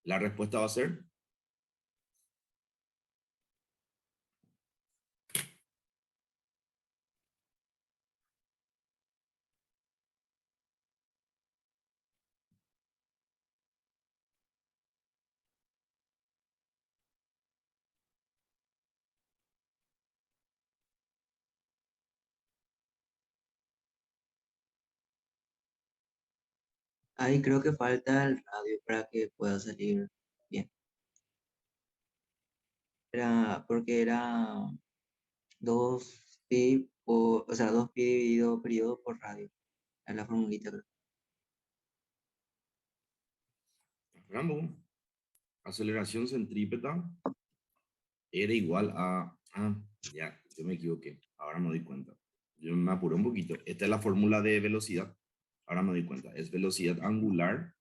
La respuesta va a ser ahí creo que falta el radio para que pueda salir bien. Porque era 2pi, o sea, 2pi dividido periodo por radio. Es la formulita, creo. Rambo. Aceleración centrípeta era igual a... Ah, ya, yo me equivoqué. Ahora me doy cuenta. Yo me apuré un poquito. Esta es la fórmula de velocidad. Ahora me doy cuenta. Es velocidad angular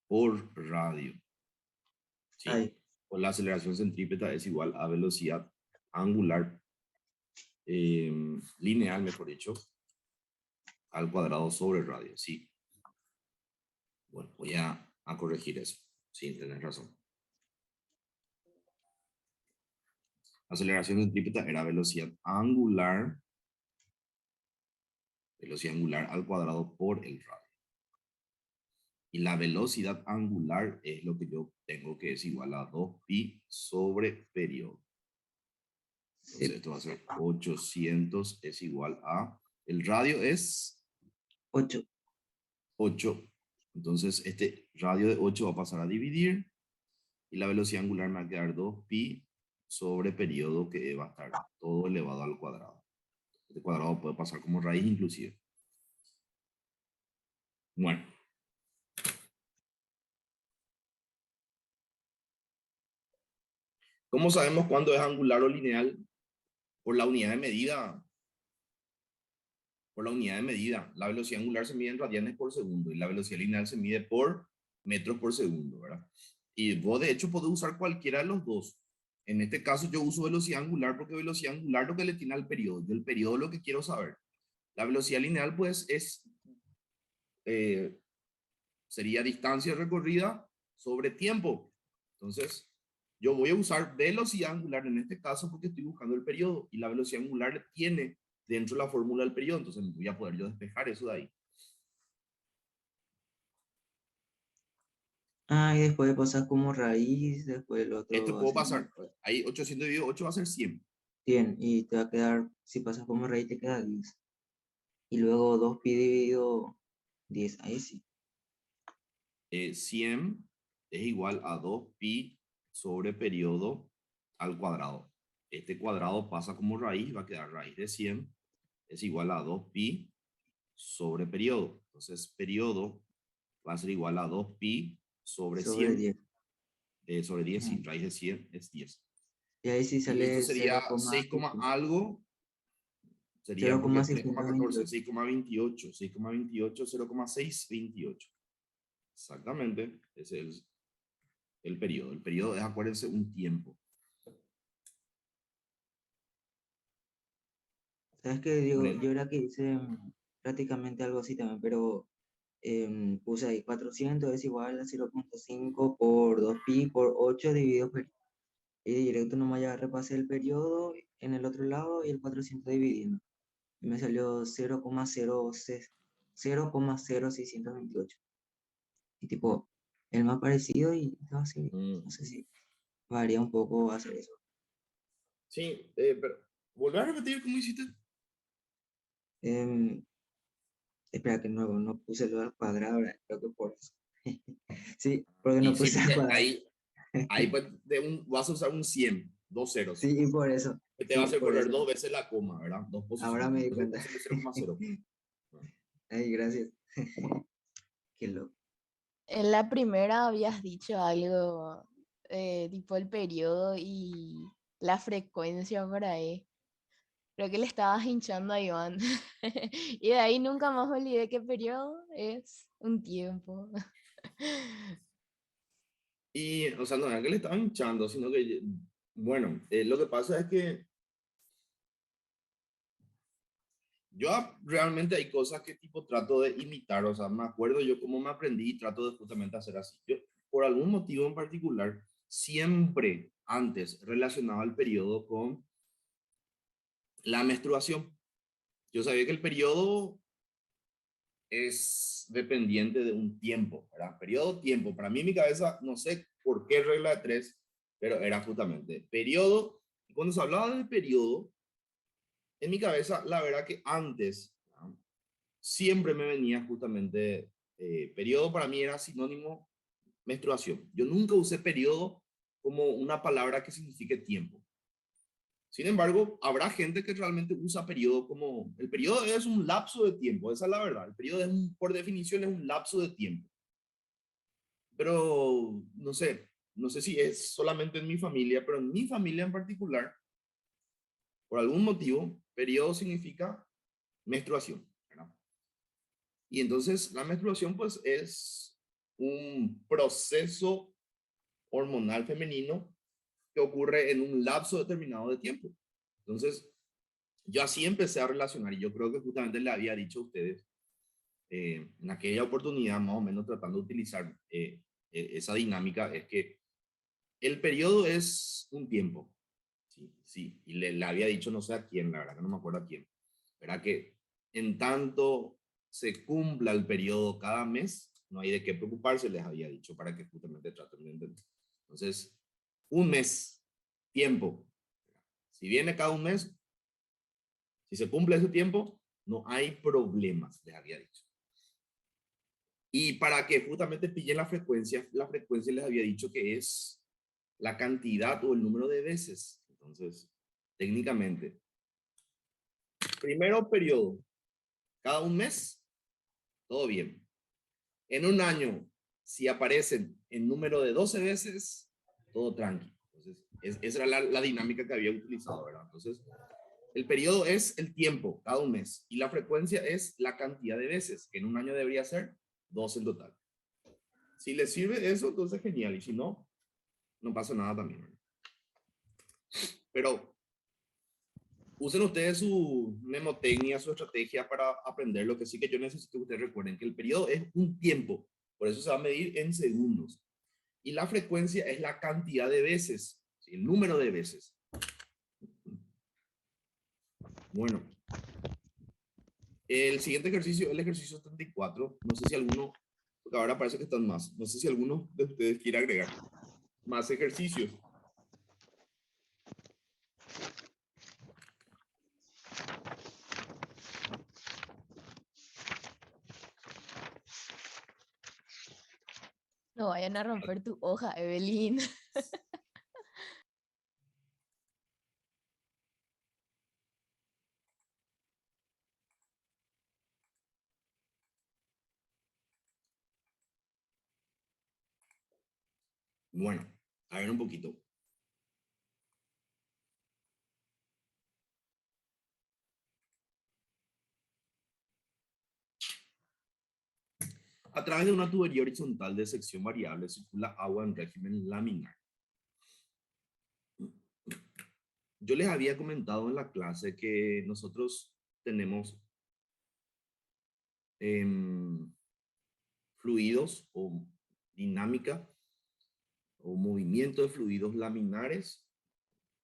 por radio. ¿Sí? Ahí. Pues la aceleración centrípeta es igual a velocidad angular lineal, mejor dicho, al cuadrado sobre radio. Sí. Bueno, voy a corregir eso. Sí, tenés razón. Aceleración centrípeta era velocidad angular al cuadrado por el radio. Y la velocidad angular es lo que yo tengo, que es igual a 2pi sobre periodo. Entonces esto va a ser 800 es igual a... El radio es 8. 8. Entonces este radio de 8 va a pasar a dividir. Y la velocidad angular me va a quedar 2pi sobre periodo, que va a estar todo elevado al cuadrado. Este cuadrado puede pasar como raíz inclusive. Bueno. ¿Cómo sabemos cuándo es angular o lineal? Por la unidad de medida. Por la unidad de medida. La velocidad angular se mide en radianes por segundo y la velocidad lineal se mide por metros por segundo, ¿verdad? Y vos de hecho podés usar cualquiera de los dos. En este caso yo uso velocidad angular porque velocidad angular lo que le tiene al periodo. Yo el periodo lo que quiero saber. La velocidad lineal pues sería distancia recorrida sobre tiempo. Entonces, yo voy a usar velocidad angular en este caso porque estoy buscando el periodo y la velocidad angular tiene dentro de la fórmula del periodo, entonces voy a poder yo despejar eso de ahí. Y después pasas como raíz, después el otro Esto va a puedo ser pasar, ahí 800 dividido 8 va a ser 100. 100 y te va a quedar, si pasas como raíz te queda 10. Y luego 2pi dividido 10, ahí sí. 100 es igual a 2pi sobre periodo al cuadrado. Este cuadrado pasa como raíz, va a quedar raíz de 100 es igual a 2pi sobre periodo. Entonces, periodo va a ser igual a 2pi sobre Sobre 100. 10. Sobre 10, Ujú. sí, raíz de 100 es 10. Y ahí sí Y esto sale sería 6, algo, sería porque es 3,14, 0,628. 6,28, 6,28, 0,628. Exactamente, ese es el periodo. El periodo es, acuérdense, un tiempo. ¿Sabes qué, Diego? Bueno, Yo era que hice prácticamente algo así también, pero puse ahí 400 es igual a 0,5 por 2pi por 8 dividido por... Y directo nomás ya repasé el periodo en el otro lado y el 400 dividiendo. Y me salió 0,0628. Y tipo, el más parecido y no, así, no sé si varía un poco hacer eso. sí, pero volver a repetir cómo hiciste. Em, Espera que no puse lo al cuadrado, ahora, creo que por eso. Sí, porque Y no sí, puse al porque cuadrado. ahí pues, vas a usar un 100. dos ceros. Sí, y por eso. Que te va a Sí, hacer por correr eso. dos veces la coma, ¿verdad? Dos posiciones. Ahora me di Entonces, cuenta. es el 0,0. Ay, gracias. Qué loco. En la primera habías dicho algo tipo el periodo y la frecuencia por ahí. Creo que le estabas hinchando a Iván. Y de ahí nunca más me olvidé que periodo es un tiempo. Y, o sea, no era que le estaban hinchando, sino que, bueno, lo que pasa es que yo realmente hay cosas que tipo trato de imitar, o sea, me acuerdo yo cómo me aprendí y trato de justamente hacer así. Yo, por algún motivo en particular, siempre antes relacionaba el periodo con la menstruación. Yo sabía que el periodo es dependiente de un tiempo, ¿verdad? Periodo, tiempo. Para mí en mi cabeza, no sé por qué regla de tres, pero era justamente periodo. Y cuando se hablaba de periodo, en mi cabeza, la verdad que antes, ¿no? Siempre me venía justamente, periodo para mí era sinónimo menstruación. Yo nunca usé periodo como una palabra que signifique tiempo. Sin embargo, habrá gente que realmente usa periodo como... El periodo es un lapso de tiempo, esa es la verdad. El periodo es por definición es un lapso de tiempo. Pero no sé si es solamente en mi familia, pero en mi familia en particular, por algún motivo, periodo significa menstruación, ¿verdad? Y entonces la menstruación pues es un proceso hormonal femenino que ocurre en un lapso determinado de tiempo. Entonces, yo así empecé a relacionar y yo creo que justamente le había dicho a ustedes en aquella oportunidad, más o menos tratando de utilizar esa dinámica, es que el periodo es un tiempo. Sí, sí, y le había dicho no sé a quién, la verdad que no me acuerdo a quién. Verá que en tanto se cumpla el periodo cada mes, no hay de qué preocuparse, les había dicho para que justamente traten de entender. Entonces, un mes, tiempo. Si viene cada un mes, si se cumple ese tiempo, no hay problemas, les había dicho. Y para que justamente pillen la frecuencia les había dicho que es la cantidad o el número de veces. Entonces, técnicamente, primero periodo, cada un mes, todo bien. En un año, si aparecen en número de 12 veces, todo tranqui. Entonces, esa era la dinámica que había utilizado, ¿verdad? Entonces, el periodo es el tiempo, cada un mes, y la frecuencia es la cantidad de veces, que en un año debería ser 12 en total. Si les sirve eso, entonces genial, y si no, no pasa nada también, ¿verdad? Pero usen ustedes su mnemotecnia, su estrategia para aprender. Lo que sí que yo necesito que ustedes recuerden que el periodo es un tiempo, por eso se va a medir en segundos. Y la frecuencia es la cantidad de veces, ¿sí? El número de veces. Bueno, el siguiente ejercicio es el ejercicio 34. No sé si alguno, porque ahora parece que están más, no sé si alguno de ustedes quiere agregar más ejercicios. No vayan a romper tu hoja, Evelyn. Bueno, a ver un poquito. A través de una tubería horizontal de sección variable circula agua en régimen laminar. Yo les había comentado en la clase que nosotros tenemos fluidos o dinámica o movimiento de fluidos laminares,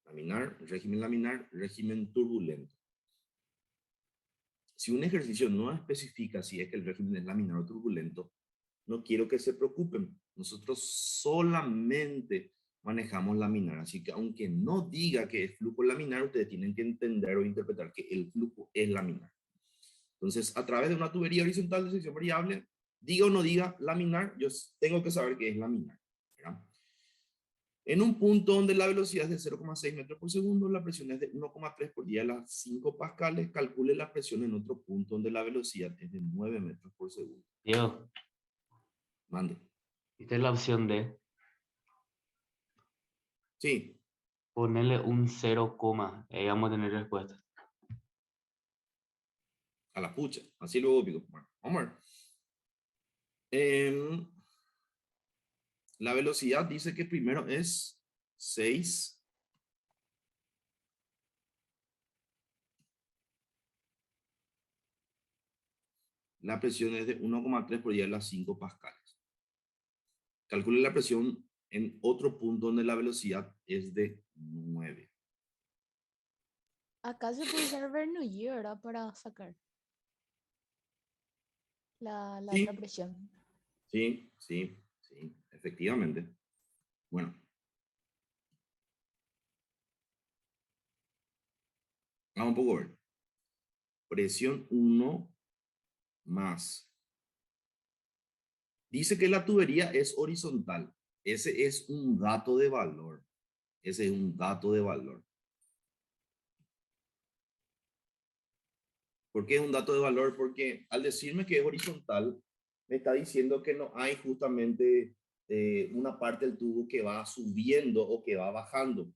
régimen turbulento. Si un ejercicio no especifica si es que el régimen es laminar o turbulento, no quiero que se preocupen. Nosotros solamente manejamos laminar, así que aunque no diga que es flujo laminar, ustedes tienen que entender o interpretar que el flujo es laminar. Entonces, a través de una tubería horizontal de sección variable, diga o no diga laminar, yo tengo que saber qué es laminar, ¿verdad? En un punto donde la velocidad es de 0,6 metros por segundo, la presión es de 1,3 por 10 a las 5 pascales. Calcule la presión en otro punto donde la velocidad es de 9 metros por segundo. Diego, Mande. ¿viste la opción D? Sí, Ponerle un 0, ahí vamos a tener respuesta. a la pucha. Así luego pico. Bueno, vamos a ver. La velocidad dice que primero es 6. La presión es de 1,3 por 10 a las 5 pascales. Calcule la presión en otro punto donde la velocidad es de 9. Acá se puede usar Bernoulli, ¿verdad? Para sacar la Sí. otra presión. Sí, sí, sí, efectivamente. Bueno. Vamos un poco a ver. Presión 1 más. Dice que la tubería es horizontal. Ese es un dato de valor. Ese es un dato de valor. ¿Por qué es un dato de valor? Porque al decirme que es horizontal, me está diciendo que no hay justamente una parte del tubo que va subiendo o que va bajando.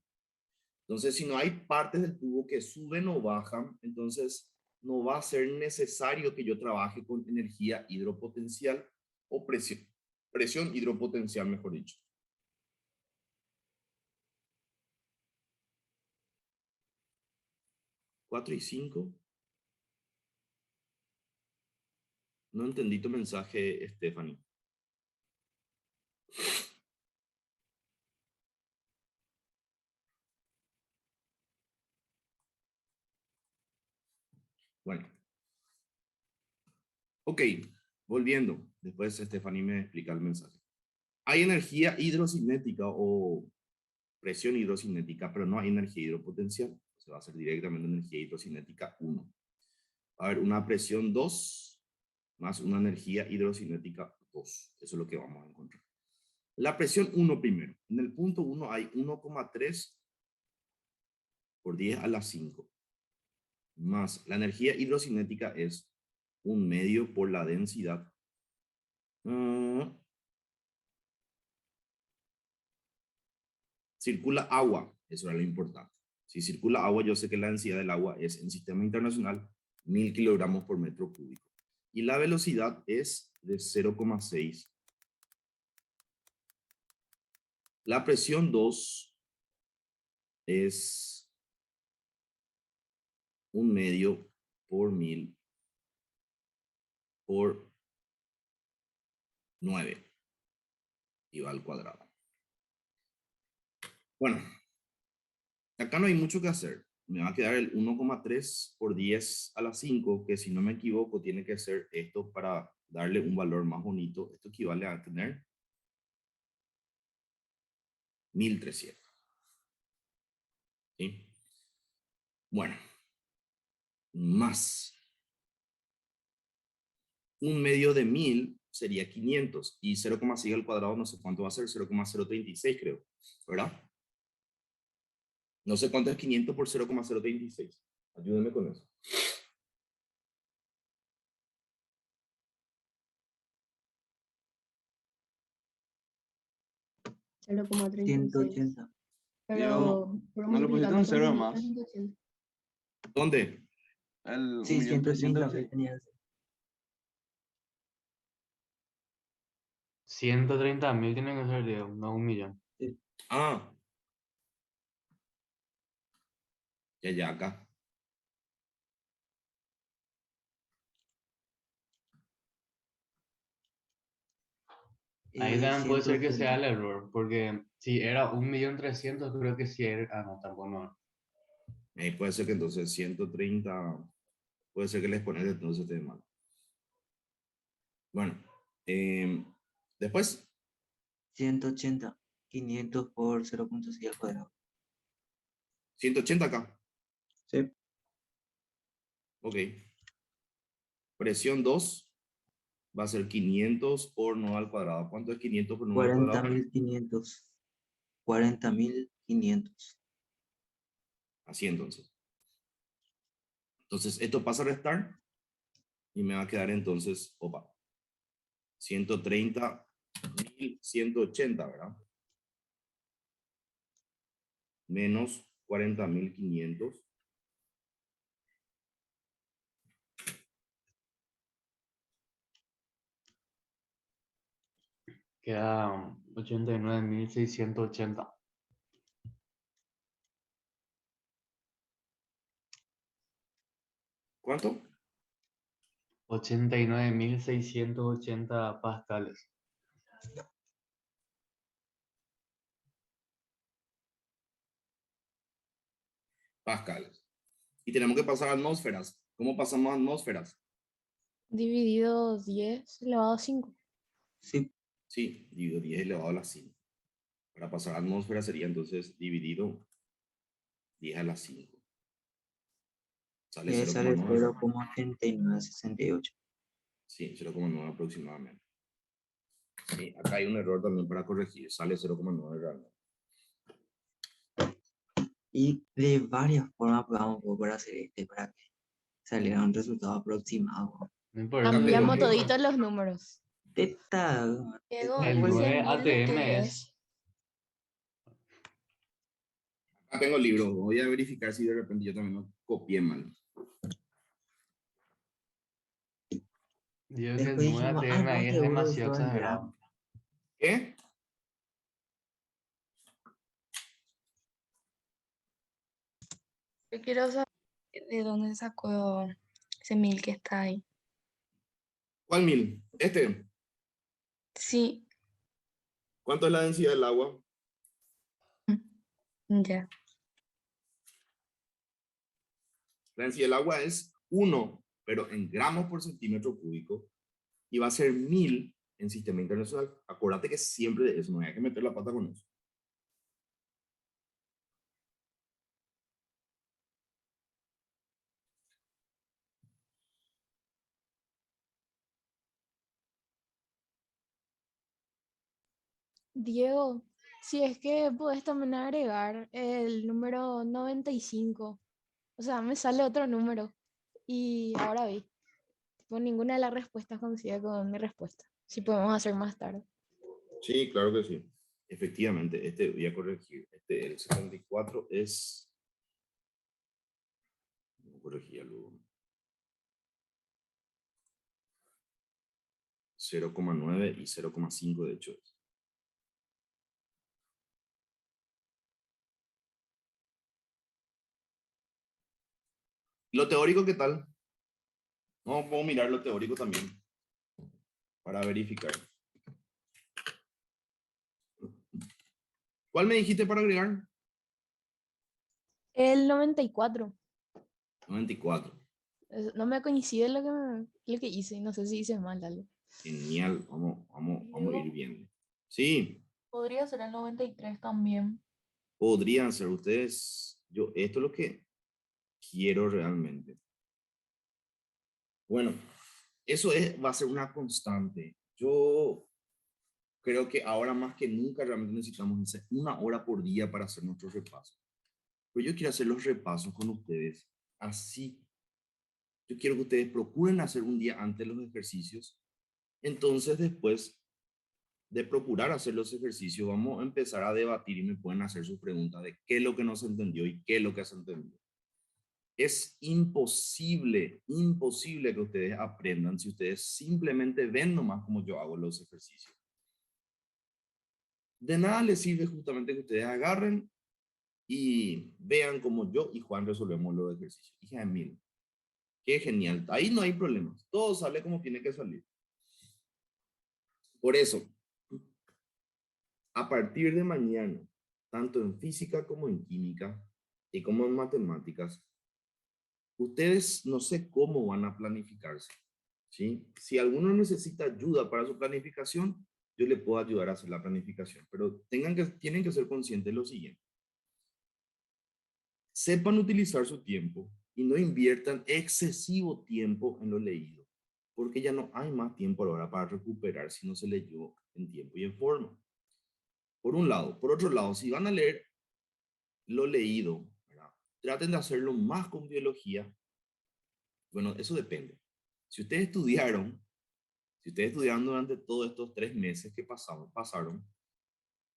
Entonces, si no hay partes del tubo que suben o bajan, entonces no va a ser necesario que yo trabaje con energía hidropotencial o presión hidropotencial, mejor dicho. ¿4 y 5? No entendí tu mensaje, Stephanie. Bueno. Ok, volviendo. Después Stephanie me explica el mensaje. Hay energía hidrocinética o presión hidrocinética, pero no hay energía hidropotencial. Se va a hacer directamente energía hidrocinética 1. Va a haber una presión 2 más una energía hidrocinética 2. Eso es lo que vamos a encontrar. La presión 1 primero. En el punto 1 hay 1,3 por 10 a la 5. Más la energía hidrocinética es 1/2 por la densidad. Circula agua, eso era lo importante. Si circula agua, yo sé que la densidad del agua es en sistema internacional 1000 kilogramos por metro cúbico. Y la velocidad es de 0,6. La presión 2 es 1/2 por 1000 por 9 y va al cuadrado. Bueno, acá no hay mucho que hacer. Me va a quedar el 1,3 por 10 a la 5, que si no me equivoco tiene que ser esto para darle un valor más bonito. Esto equivale a tener 1300. ¿Sí? Bueno, más 1/2 de 1000 sería 500 y 0,6 al cuadrado no sé cuánto va a ser, 0,036 creo, ¿verdad? No sé cuánto es 500 por 0,036. Ayúdenme con eso. Cero coma 36. 180. Pero por no le pusiste un cero más. 180. ¿Dónde? El Sí, 130 1.300.000. tenía. 130.000 tiene que ser, Diego, no 1.000.000. Ah. Ya, acá. Ahí también puede ser que sea 180. el error, porque si era 1.300.000, creo que sí era. Ah, no, tampoco no. Puede ser que entonces 130, puede ser que el exponente entonces esté mal. Bueno, después 180. 500 por 0,6 al cuadrado. 180 acá. Sí. Ok. Presión 2 va a ser 500 por 9 al cuadrado. ¿Cuánto es 500 por 9 al cuadrado? 40.500. 40.500. Así entonces. Entonces, esto pasa a restar y me va a quedar entonces, 130.180, ¿verdad? Menos 40.500. Queda 89.680. ¿Cuánto? 89.680 pascales. Pascales. Y tenemos que pasar a atmósferas. ¿Cómo pasamos a atmósferas? Dividido 10 elevado a 5. Sí, Sí, dividido 10 elevado a la 5. Para pasar a atmósfera sería entonces dividido 10 a la 5. Sale y ahí sale 0,9. 0,8968. Sí, 0,9 aproximadamente. Sí, acá hay un error también para corregir. Sale 0,9 realmente. Y de varias formas podemos volver a hacer para que salga un resultado aproximado. No importa, Cambiamos tengo- toditos los números. Teta, Diego, el ¿y 9 100.000 ATM qué es. Acá tengo el libro. Voy a verificar si de repente yo también lo copié mal. Digo que el después 9 dijimos, ATM no, ahí es seguro demasiado esto vendrá. exagerado. ¿Qué? Yo quiero saber de dónde sacó ese 1000 que está ahí. ¿Cuál 1000? Este. Sí, ¿Cuánto es la densidad del agua? ya. La densidad del agua es 1, pero en gramos por centímetro cúbico. Y va a ser 1000 en sistema internacional. Acuérdate que siempre de eso, no hay que meter la pata con eso. Diego, si es que puedes también agregar el número 95. O sea, me sale otro número. Y ahora vi. Tipo, ninguna de las respuestas coincide con mi respuesta. Si podemos hacer más tarde. Sí, claro que sí. Efectivamente, este voy a corregir. El 74 es... No corregía luego. 0,9 y 0,5 de hecho es. Lo teórico, ¿qué tal? No, puedo mirar lo teórico también para verificar. ¿Cuál me dijiste para agregar? El 94. 94. No me coincide lo que hice. No sé si hice mal algo. Genial, vamos a ir Diego, viendo. Sí, podría ser el 93 también. podrían ser ustedes. Esto es lo que quiero realmente. Bueno, va a ser una constante. Yo creo que ahora más que nunca realmente necesitamos hacer 1 hora por día para hacer nuestros repasos. Pero yo quiero hacer los repasos con ustedes así. Yo quiero que ustedes procuren hacer un día antes los ejercicios. Entonces, después de procurar hacer los ejercicios, vamos a empezar a debatir y me pueden hacer sus preguntas de qué es lo que no se entendió y qué es lo que se entendió. Es imposible que ustedes aprendan si ustedes simplemente ven nomás como yo hago los ejercicios. De nada les sirve justamente que ustedes agarren y vean cómo yo y Juan resolvemos los ejercicios. Hija de mil, qué genial. Ahí no hay problemas. Todo sale como tiene que salir. Por eso, a partir de mañana, tanto en física como en química y como en matemáticas, ustedes no sé cómo van a planificarse, ¿sí? Si alguno necesita ayuda para su planificación, yo le puedo ayudar a hacer la planificación, pero tienen que ser conscientes de lo siguiente. Sepan utilizar su tiempo y no inviertan excesivo tiempo en lo leído, porque ya no hay más tiempo ahora para recuperar si no se leyó en tiempo y en forma. Por un lado. Por otro lado, si van a leer lo leído, ¿verdad? Traten de hacerlo más con biología. Bueno, eso depende. Si ustedes estudiaron durante todos estos 3 meses que pasaron,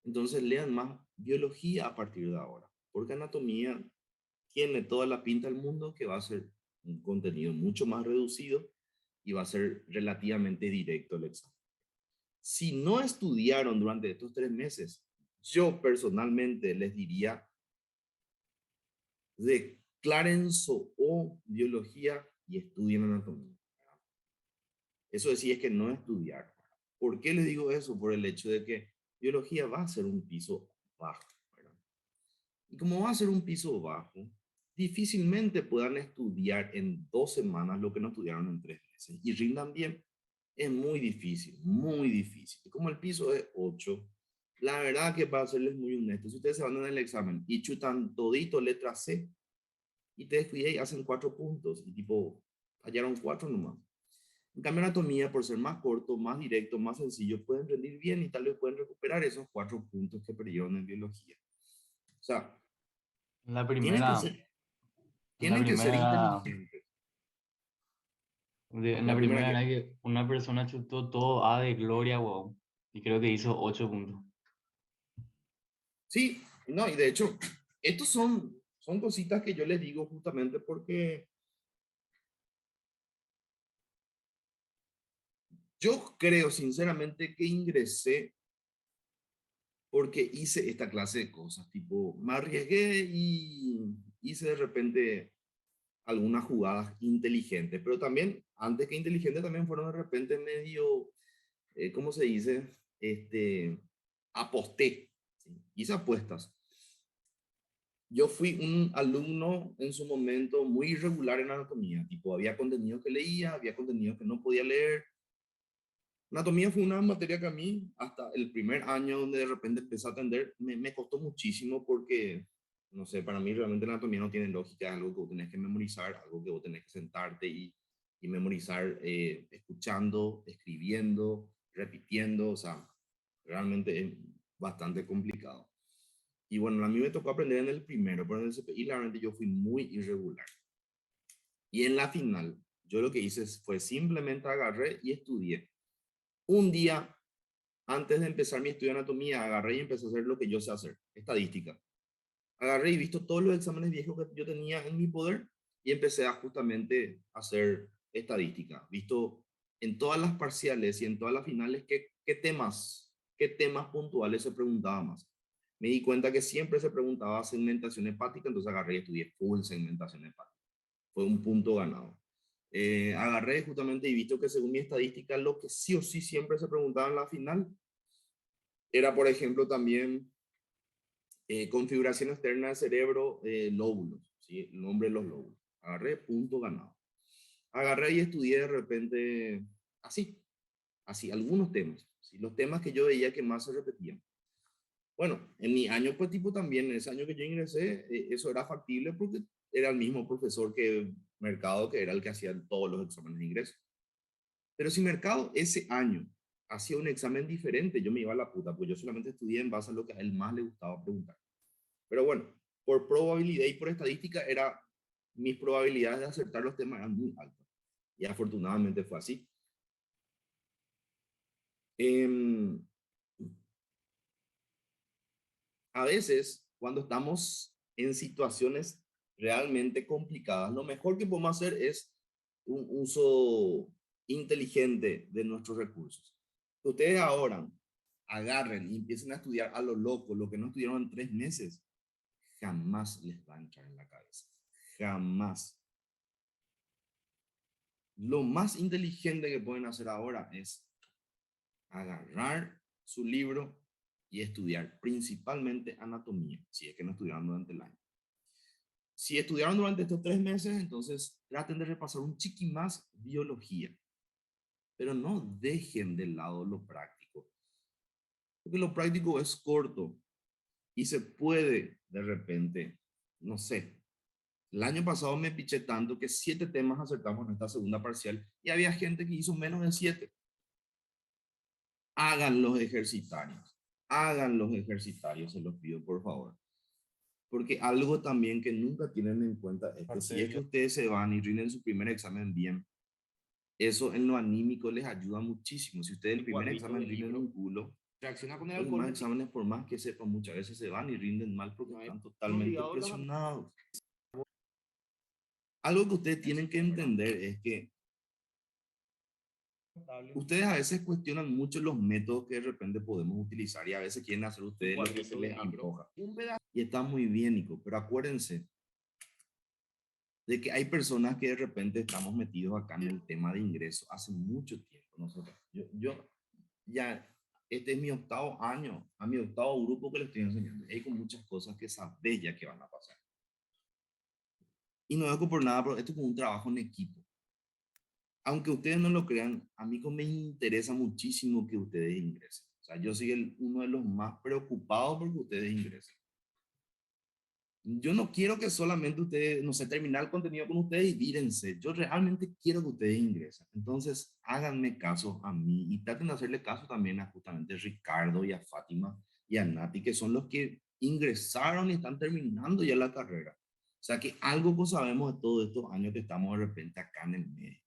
entonces lean más biología a partir de ahora. Porque anatomía tiene toda la pinta del mundo que va a ser un contenido mucho más reducido y va a ser relativamente directo el examen. Si no estudiaron durante estos 3 meses, yo personalmente les diría declaren o biología y estudien anatomía. Eso sí es que no estudiar. ¿Por qué les digo eso? Por el hecho de que biología va a ser un piso bajo, ¿verdad? Y como va a ser un piso bajo, difícilmente puedan estudiar en 2 semanas lo que no estudiaron en 3 meses y rindan bien. Es muy difícil, muy difícil. Y como el piso es 8, la verdad que para serles muy honestos, si ustedes se van en el examen y chutan todito letra C y te descuidan y hacen 4 puntos y tipo fallaron 4 nomás. En cambio, anatomía, por ser más corto, más directo, más sencillo, pueden rendir bien y tal vez pueden recuperar esos 4 puntos que perdieron en biología. O sea, En la tienen que primera, ser, en la tienen que ser primera, inteligentes. en la La primera primera era que... que una persona chutó todo A de Gloria, wow, y creo que hizo 8 puntos. Sí, no, y de hecho, estos son cositas que yo les digo justamente porque yo creo sinceramente que ingresé porque hice esta clase de cosas, tipo, me arriesgué y hice de repente algunas jugadas inteligentes, pero también, antes que inteligentes, también fueron de repente medio, ¿cómo se dice? Aposté, ¿sí? Hice apuestas. Yo fui un alumno en su momento muy irregular en anatomía, tipo, había contenido que leía, había contenido que no podía leer. Anatomía fue una materia que a mí, hasta el primer año donde de repente empecé a atender, me costó muchísimo porque, no sé, para mí realmente la anatomía no tiene lógica, es algo que vos tenés que memorizar, algo que vos tenés que sentarte y memorizar escuchando, escribiendo, repitiendo, o sea, realmente es bastante complicado. Y bueno, a mí me tocó aprender en el primero, pero en el CPI realmente yo fui muy irregular. Y en la final, yo lo que hice fue simplemente agarré y estudié. Un día antes de empezar mi estudio de anatomía, agarré y empecé a hacer lo que yo sé hacer, estadística. Agarré y visto todos los exámenes viejos que yo tenía en mi poder y empecé a justamente hacer estadística. Visto en todas las parciales y en todas las finales qué temas puntuales se preguntaba más. Me di cuenta que siempre se preguntaba segmentación hepática, entonces agarré y estudié full segmentación hepática. Fue un punto ganado. Agarré justamente y visto que según mi estadística, lo que sí o sí siempre se preguntaba en la final era, por ejemplo, también configuración externa del cerebro, lóbulos, ¿sí? El nombre de los lóbulos. Agarré, punto ganado. Agarré y estudié de repente así, algunos temas, ¿sí? Los temas que yo veía que más se repetían. Bueno, en mi año, pues tipo también, en ese año que yo ingresé, eso era factible porque era el mismo profesor que Mercado, que era el que hacía todos los exámenes de ingreso. Pero si Mercado ese año hacía un examen diferente, yo me iba a la puta, pues yo solamente estudié en base a lo que a él más le gustaba preguntar. Pero bueno, por probabilidad y por estadística, mis probabilidades de acertar los temas eran muy altas. Y afortunadamente fue así. A veces, cuando estamos en situaciones realmente complicadas, lo mejor que podemos hacer es un uso inteligente de nuestros recursos. Que ustedes ahora agarren y empiecen a estudiar a lo loco, lo que no estudiaron en 3 meses, jamás les va a entrar en la cabeza. Jamás. Lo más inteligente que pueden hacer ahora es agarrar su libro y estudiar principalmente anatomía, si es que no estudiaron durante el año. Si estudiaron durante estos 3 meses, entonces traten de repasar un chiqui más biología, pero no dejen de lado lo práctico, porque lo práctico es corto y se puede de repente, no sé. El año pasado me piché tanto que 7 temas acertamos en esta segunda parcial y había gente que hizo menos de 7. Hagan los ejercitarios, hagan los ejercitarios, se los pido por favor. Porque algo también que nunca tienen en cuenta es que si es que ustedes se van y rinden su primer examen bien, eso en lo anímico les ayuda muchísimo. Si ustedes el primer examen rinden un culo, Reacciona con el los alcohol. demás exámenes, por más que sepan, muchas veces se van y rinden mal porque están totalmente presionados. Algo que ustedes tienen que entender es que ustedes a veces cuestionan mucho los métodos que de repente podemos utilizar y a veces quieren hacer ustedes lo que se les antoja. Y está muy bien, Nico, pero acuérdense de que hay personas que de repente estamos metidos acá en el tema de ingreso hace mucho tiempo. Nosotros, yo ya, este es mi 8º año, a mi 8º grupo que les estoy enseñando. Hay con muchas cosas que sabés ya que van a pasar. Y no es por nada, pero esto es como un trabajo en equipo. Aunque ustedes no lo crean, a mí me interesa muchísimo que ustedes ingresen. O sea, yo soy uno de los más preocupados porque ustedes ingresen. Yo no quiero que solamente ustedes, no sé, terminar el contenido con ustedes y vírense. Yo realmente quiero que ustedes ingresen. Entonces, háganme caso a mí y traten de hacerle caso también a justamente Ricardo y a Fátima y a Nati, que son los que ingresaron y están terminando ya la carrera. O sea, que algo pues sabemos de todos estos años que estamos de repente acá en el medio.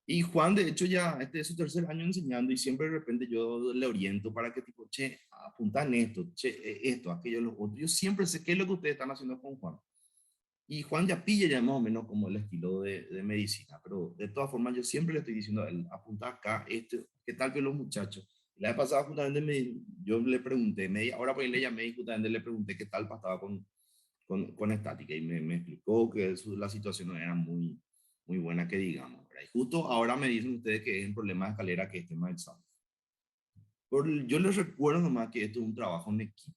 Y Juan, de hecho, ya este es su 3er año enseñando y siempre de repente yo le oriento para que tipo, che, apuntan esto, che, esto, aquello, lo otro. Yo siempre sé qué es lo que ustedes están haciendo con Juan. Y Juan ya pilla ya más o menos como el estilo de medicina, pero de todas formas yo siempre le estoy diciendo a él, apunta acá, ¿qué tal que los muchachos? La vez pasada justamente yo le pregunté, media hora por ahí le llamé y justamente le pregunté qué tal pasaba con estática y me explicó que la situación no era muy buena que digamos, ¿verdad? Y justo ahora me dicen ustedes que es el problema de escalera que es tema del examen. Yo les recuerdo nomás que esto es un trabajo en equipo.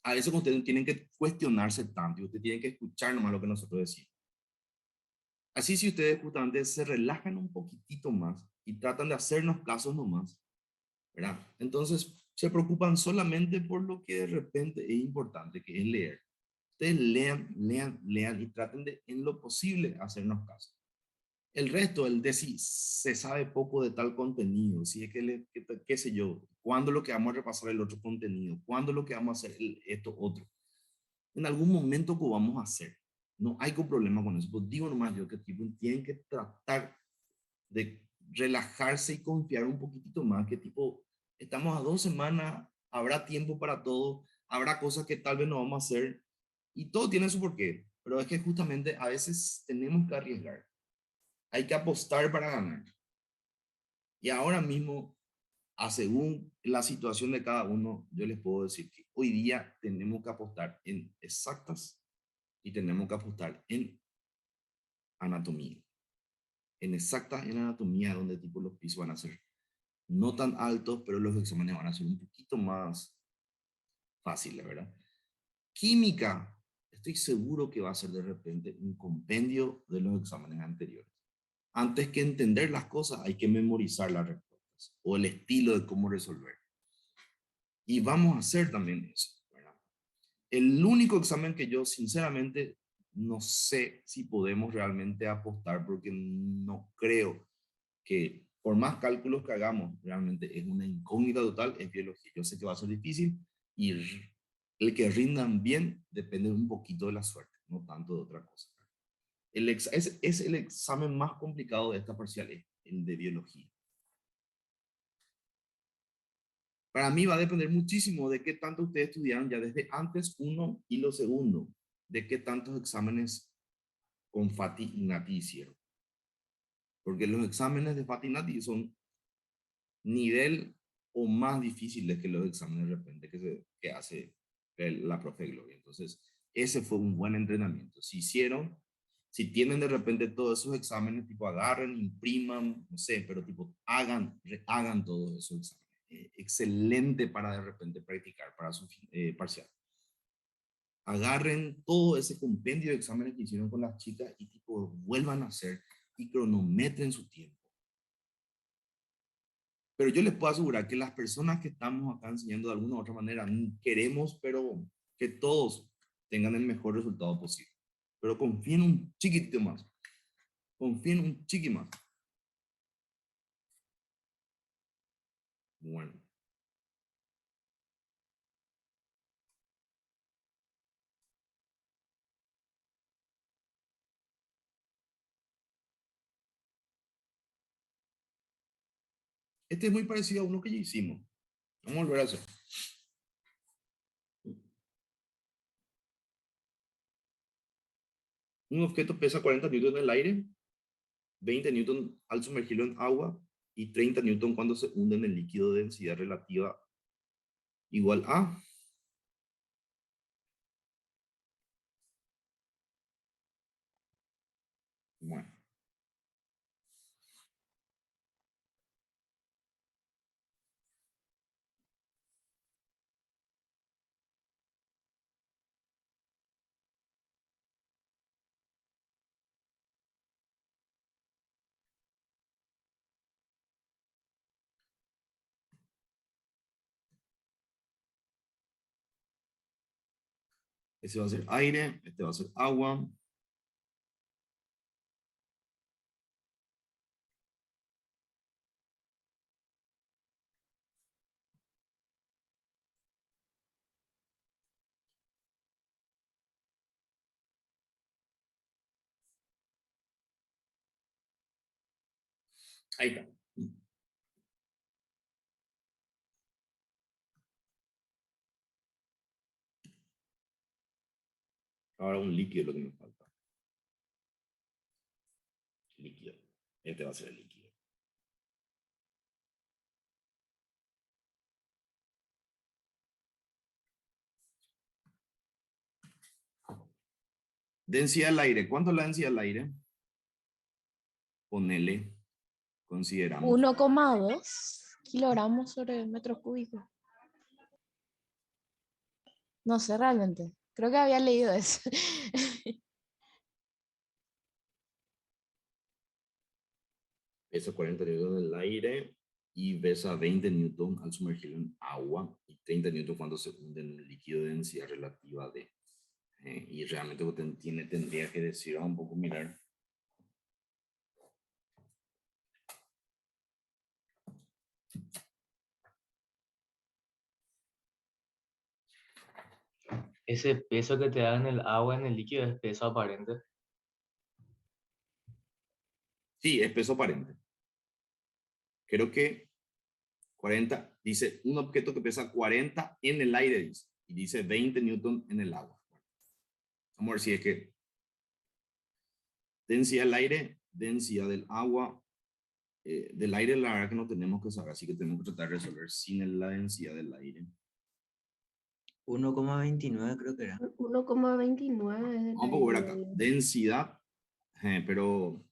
A veces ustedes no tienen que cuestionarse tanto y ustedes tienen que escuchar nomás lo que nosotros decimos. Así si ustedes justamente se relajan un poquitito más y tratan de hacernos casos nomás, ¿verdad? Entonces se preocupan solamente por lo que de repente es importante, que es leer. Ustedes lean y traten de, en lo posible, hacernos caso. El resto, el de si se sabe poco de tal contenido, si es que, qué sé yo, cuándo lo que vamos a repasar el otro contenido, cuándo lo que vamos a hacer esto otro. En algún momento que vamos a hacer. No hay problema con eso. Pues digo nomás yo que tipo, tienen que tratar de relajarse y confiar un poquitito más, que tipo, estamos a 2 semanas, habrá tiempo para todo, habrá cosas que tal vez no vamos a hacer y todo tiene su porqué, pero es que justamente a veces tenemos que arriesgar. Hay que apostar para ganar. Y ahora mismo, según la situación de cada uno, yo les puedo decir que hoy día tenemos que apostar en exactas y tenemos que apostar en anatomía. En exactas, en anatomía, donde tipo los pisos van a ser no tan altos, pero los exámenes van a ser un poquito más fáciles, ¿verdad? Química, estoy seguro que va a ser de repente un compendio de los exámenes anteriores. Antes que entender las cosas, hay que memorizar las respuestas o el estilo de cómo resolver. Y vamos a hacer también eso, ¿verdad? El único examen que yo sinceramente no sé si podemos realmente apostar porque no creo que por más cálculos que hagamos, realmente es una incógnita total, es biología. Yo sé que va a ser difícil y el que rindan bien depende un poquito de la suerte, no tanto de otra cosa. Es el examen más complicado de esta parcial, el de biología. Para mí va a depender muchísimo de qué tanto ustedes estudiaron ya desde antes, uno, y lo segundo, de qué tantos exámenes con Fati y Nati hicieron. Porque los exámenes de Fati y Nati son nivel o más difíciles que los exámenes de repente que hace la profe Gloria. Entonces, ese fue un buen entrenamiento. Si tienen de repente todos esos exámenes, tipo agarren, impriman, no sé, pero tipo hagan todos esos exámenes. Excelente para de repente practicar para su parcial. Agarren todo ese compendio de exámenes que hicieron con las chicas y tipo vuelvan a hacer y cronometren su tiempo. Pero yo les puedo asegurar que las personas que estamos acá enseñando de alguna u otra manera queremos, pero que todos tengan el mejor resultado posible. Pero confíen un chiquitito más. Confíen un chiqui más. Bueno. Este es muy parecido a uno que ya hicimos. Vamos a volver a hacer. Un objeto pesa 40 newton en el aire, 20 newton al sumergirlo en agua y 30 newton cuando se hunde en el líquido de densidad relativa igual a. Bueno. Ese va a ser aire, este va a ser agua. Ahí está. Ahora un líquido es lo que me falta. Líquido. Este va a ser el líquido. Densidad del aire. ¿Cuánto es la densidad del aire? Ponele. Consideramos. 1,2 kilogramos sobre metro cúbico. No sé realmente. Creo que había leído eso. Pesa 40 newton en el aire y pesa 20 newton al sumergirlo en agua y 30 newton cuando se hunde en el líquido de densidad relativa de. Y realmente tendría que decir, un poco mirar. Ese peso que te da en el agua, en el líquido, es peso aparente. Sí, es peso aparente. Creo que 40, dice un objeto que pesa 40 en el aire, dice, y dice 20 newton en el agua. Vamos a ver si es que densidad del aire, densidad del agua, del aire la verdad que no tenemos que saber, así que tenemos que tratar de resolver sin la densidad del aire. 1,29 creo que era. 1,29 es del Vamos a ver aire. acá, densidad, pero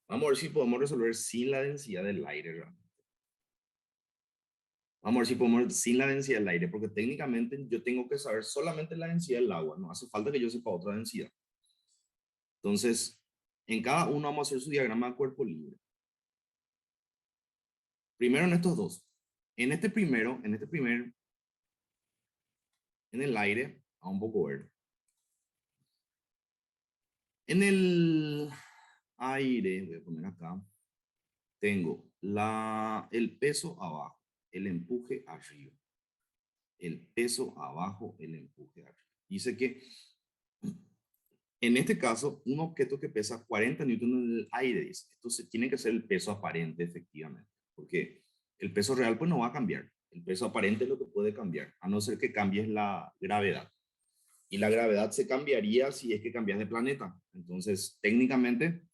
vamos a ver si podemos resolver sin la densidad del aire realmente. Vamos a ver si podemos sin la densidad del aire, porque técnicamente yo tengo que saber solamente la densidad del agua, no hace falta que yo sepa otra densidad. Entonces, en cada uno vamos a hacer su diagrama de cuerpo libre. Primero en estos dos. En este primer, en el aire, a un poco ver. En el aire, voy a poner acá, tengo el peso abajo, el empuje arriba. El peso abajo, el empuje arriba. Dice que en este caso, un objeto que pesa 40 newton en el aire, dice, esto tiene que ser el peso aparente efectivamente, porque el peso real pues no va a cambiar. El peso aparente es lo que puede cambiar, a no ser que cambies la gravedad. Y la gravedad se cambiaría si es que cambias de planeta. Entonces, técnicamente,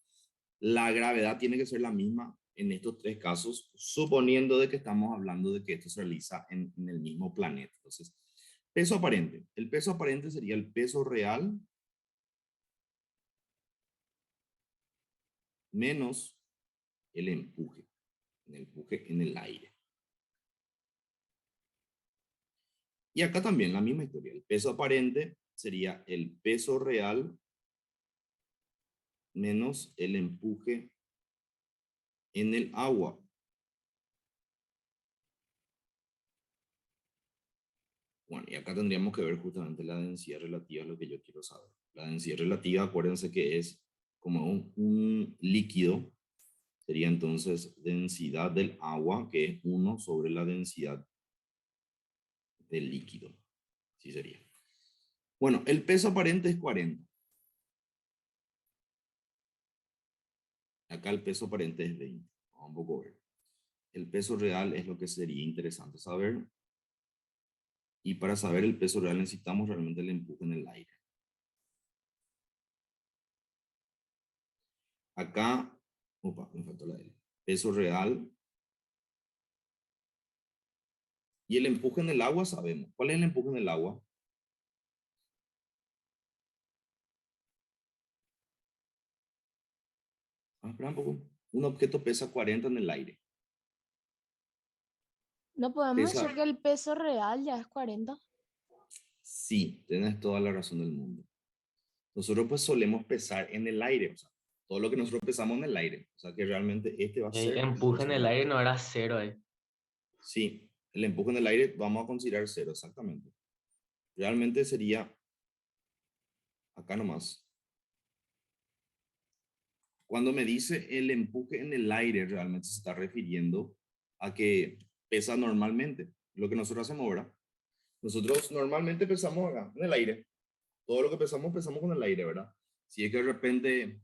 la gravedad tiene que ser la misma en estos tres casos, suponiendo de que estamos hablando de que esto se realiza en el mismo planeta. Entonces, peso aparente. El peso aparente sería el peso real menos el empuje en el aire. Y acá también la misma historia. El peso aparente sería el peso real menos el empuje en el agua. Bueno, y acá tendríamos que ver justamente la densidad relativa, lo que yo quiero saber. La densidad relativa, acuérdense que es como un líquido. Sería entonces densidad del agua, que es 1 sobre la densidad del líquido. Así sería. Bueno, el peso aparente es 40. Acá el peso aparente es 20. Vamos un poco a ver. El peso real es lo que sería interesante saber. Y para saber el peso real necesitamos realmente el empuje en el aire. Acá, opa, me faltó la L. Peso real. Y el empuje en el agua sabemos. ¿Cuál es el empuje en el agua? Espera un poco. Un objeto pesa 40 en el aire. ¿No podemos Pesa, decir que el peso real ya es 40? sí, tienes toda la razón del mundo. Nosotros pues solemos pesar en el aire, o sea, todo lo que nosotros pesamos en el aire. O sea que realmente este va a ser el Empuje peso en el real. aire no era 0 ahí. Sí, el empuje en el aire vamos a considerar 0, exactamente. Realmente sería acá nomás. Cuando me dice el empuje en el aire, realmente se está refiriendo a que pesa normalmente. Lo que nosotros hacemos ahora. Nosotros normalmente pesamos acá, en el aire. Todo lo que pesamos, pesamos con el aire, ¿verdad? Si es que de repente,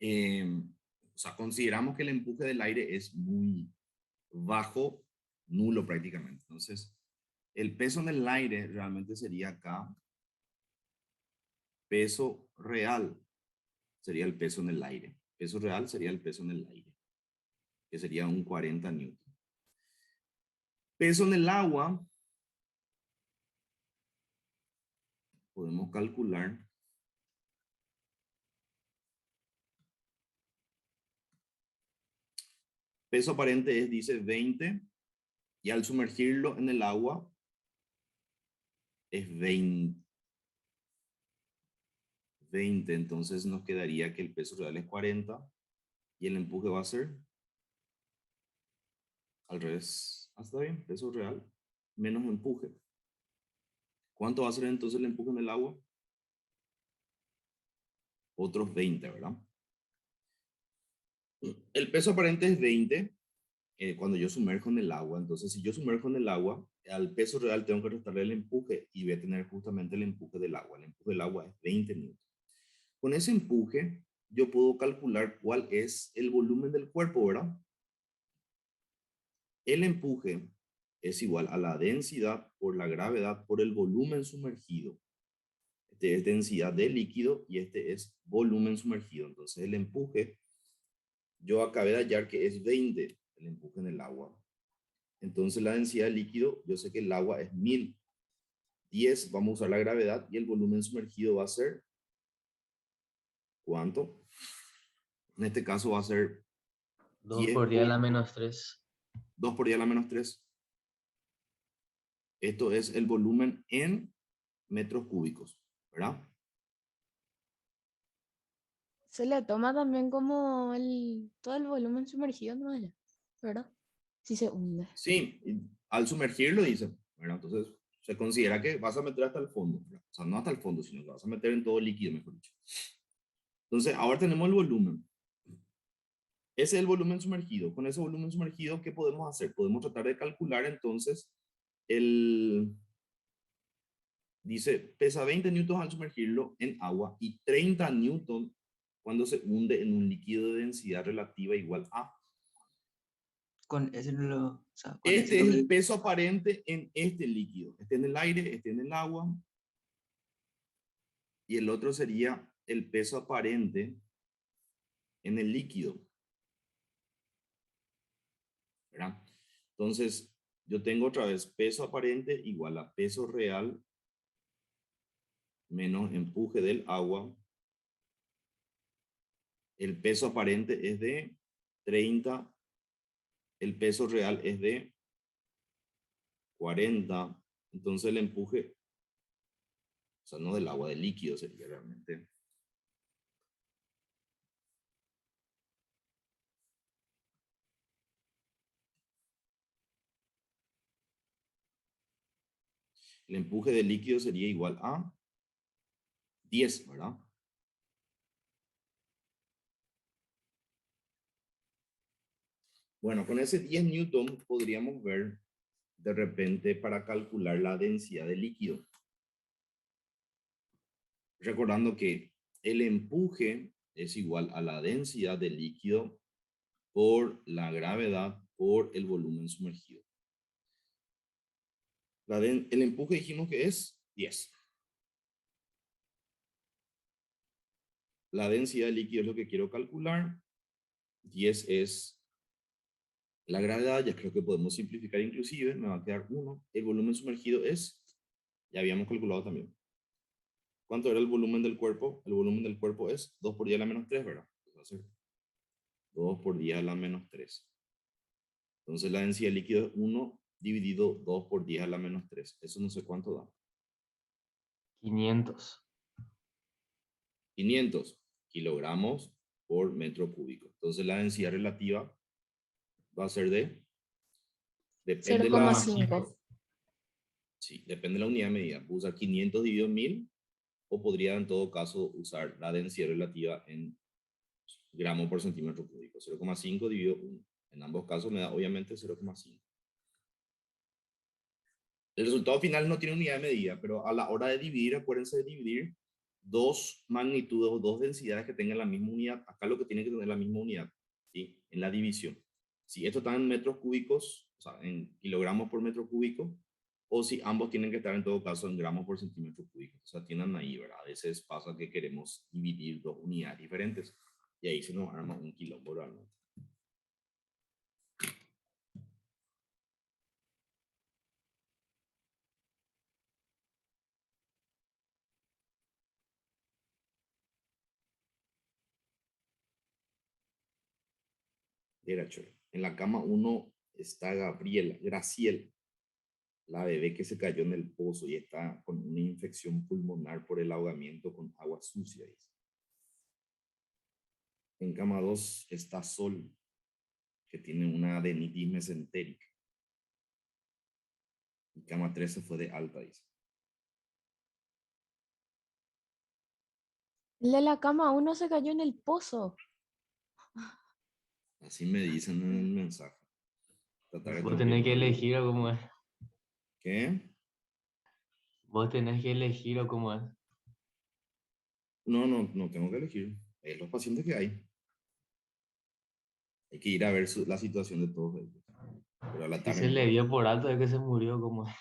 o sea, consideramos que el empuje del aire es muy bajo, nulo prácticamente. Entonces, el peso en el aire realmente sería acá, peso real sería el peso en el aire. Peso real sería el peso en el aire, que sería un 40 newton. Peso en el agua, podemos calcular. Peso aparente es, dice, 20, y al sumergirlo en el agua es 20. Entonces nos quedaría que el peso real es 40 y el empuje va a ser al revés. ¿Está bien? Peso real menos empuje. ¿Cuánto va a ser entonces el empuje en el agua? Otros 20, ¿verdad? El peso aparente es 20 cuando yo sumerjo en el agua. Entonces, si yo sumerjo en el agua, al peso real tengo que restarle el empuje y voy a tener justamente el empuje del agua. El empuje del agua es 20 newton. Con ese empuje, yo puedo calcular cuál es el volumen del cuerpo, ¿verdad? El empuje es igual a la densidad por la gravedad por el volumen sumergido. Este es densidad de líquido y este es volumen sumergido. Entonces el empuje, yo acabé de hallar que es 20 el empuje en el agua. Entonces la densidad de líquido, yo sé que el agua es 1000. 10, vamos a usar la gravedad y el volumen sumergido va a ser, ¿cuánto? En este caso va a ser 2 10 por 10 a la por menos 3. 2 por 10 a la menos 3. Esto es el volumen en metros cúbicos, ¿verdad? Se le toma también como todo el volumen sumergido, ¿no? Allá, ¿verdad? Si se hunde. Sí, al sumergirlo dice, ¿verdad? Entonces se considera que vas a meter hasta el fondo, ¿verdad? O sea, no hasta el fondo, sino que vas a meter en todo el líquido, mejor dicho. Entonces, ahora tenemos el volumen. Ese es el volumen sumergido. Con ese volumen sumergido, ¿qué podemos hacer? Podemos tratar de calcular entonces dice, pesa 20 newtons al sumergirlo en agua y 30 newtons cuando se hunde en un líquido de densidad relativa igual a. Con ese no lo, o sea, con ese Este lo es que el peso aparente en este líquido. Este en el aire, este en el agua. Y el otro sería el peso aparente en el líquido, ¿verdad? Entonces, yo tengo otra vez peso aparente igual a peso real menos empuje del agua. El peso aparente es de 30, el peso real es de 40, entonces el empuje, o sea, no del agua, del líquido sería realmente. El empuje del líquido sería igual a 10, ¿verdad? Bueno, con ese 10 newton podríamos ver de repente para calcular la densidad del líquido. Recordando que el empuje es igual a la densidad del líquido por la gravedad por el volumen sumergido. El empuje dijimos que es 10. La densidad de líquido es lo que quiero calcular. 10 es la gravedad, ya creo que podemos simplificar inclusive, me va a quedar 1. El volumen sumergido es, ya habíamos calculado también. ¿Cuánto era el volumen del cuerpo? El volumen del cuerpo es 2 por 10 a la menos 3, ¿verdad? Va a ser 2 por 10 a la menos 3. Entonces la densidad de líquido es 1 dividido 2 por 10 a la menos 3. Eso no sé cuánto da. 500. 500 kilogramos por metro cúbico. Entonces la densidad relativa va a ser de... Depende de la... 0,5. Sí, depende de la unidad de medida. Puedo usar 500 dividido 1000 o podría en todo caso usar la densidad relativa en gramos por centímetro cúbico. 0,5 dividido 1. En ambos casos me da obviamente 0,5. El resultado final no tiene unidad de medida, pero a la hora de dividir, acuérdense de dividir dos magnitudes o dos densidades que tengan la misma unidad. Acá lo que tiene que tener la misma unidad, ¿sí? En la división. Si esto está en metros cúbicos, o sea, en kilogramos por metro cúbico, o si ambos tienen que estar en todo caso en gramos por centímetro cúbico. O sea, tienen ahí, ¿verdad? A veces pasa que queremos dividir dos unidades diferentes y ahí se nos arma un quilombo realmente. En la cama 1 está Graciela, la bebé que se cayó en el pozo y está con una infección pulmonar por el ahogamiento con agua sucia. En cama 2 está Sol, que tiene una adenitis mesentérica. En cama 3 se fue de alta, dice. El de la cama 1 se cayó en el pozo. Así me dicen en el mensaje. Vos tenés que elegir o cómo es. ¿Qué? Vos tenés que elegir o cómo es. No tengo que elegir. Es los pacientes que hay. Hay que ir a ver la situación de todos ellos. Pero a la Si tarde se le dio por alto de que se murió, ¿cómo es?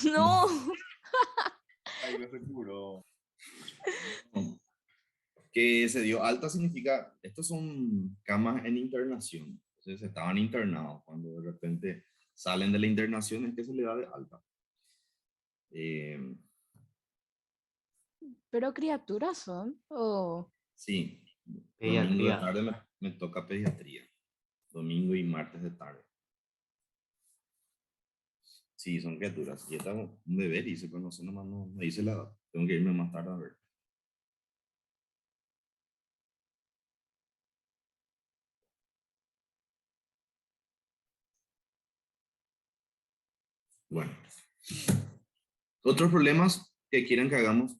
No. Ahí no se curó. Que se dio alta significa, estos son camas en internación. Entonces estaban internados. Cuando de repente salen de la internación es que se le da de alta. Pero criaturas son. Oh. Sí. Pediatría. Domingo de tarde me toca pediatría. Domingo y martes de tarde. Sí, son criaturas. Y está un bebé, dice, pero no sé, nomás no dice la edad. Tengo que irme más tarde a ver. Bueno. ¿Otros problemas que quieran que hagamos?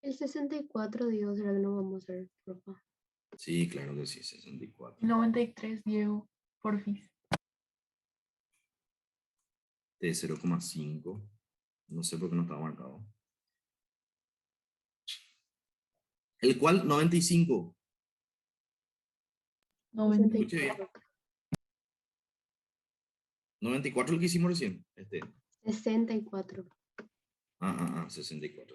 El 64, Diego, ¿será que no vamos a hacer, porfa? Sí, claro que sí, 64. 93, Diego, porfis. De 0,5. No sé por qué no está marcado. El cual 95. 94. 94 el que hicimos recién. 64. 64.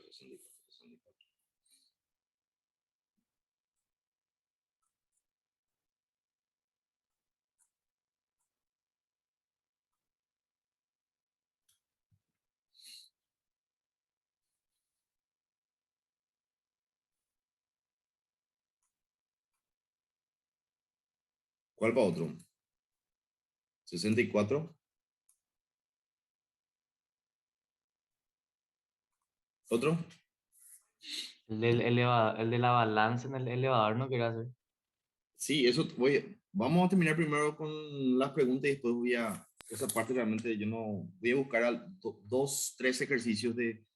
¿Cuál va otro? 64. ¿Otro? El de la balanza en el elevador no quiero hacer. Sí, eso vamos a terminar primero con las preguntas y después esa parte realmente yo no, voy a buscar 3 ejercicios de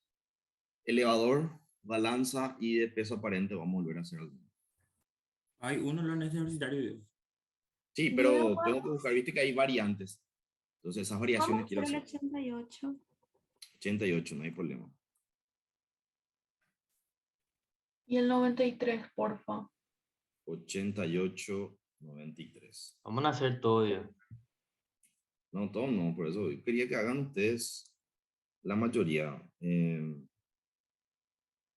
elevador, balanza y de peso aparente, vamos a volver a hacer algo. Hay uno lo universitario. Sí, pero tengo que buscar, viste que hay variantes. Entonces esas variaciones quiero hacer. 88. 88, no hay problema. Y el 93, porfa. 88, 93. Vamos a hacer todo, Diego. No, todo no, por eso quería que hagan ustedes la mayoría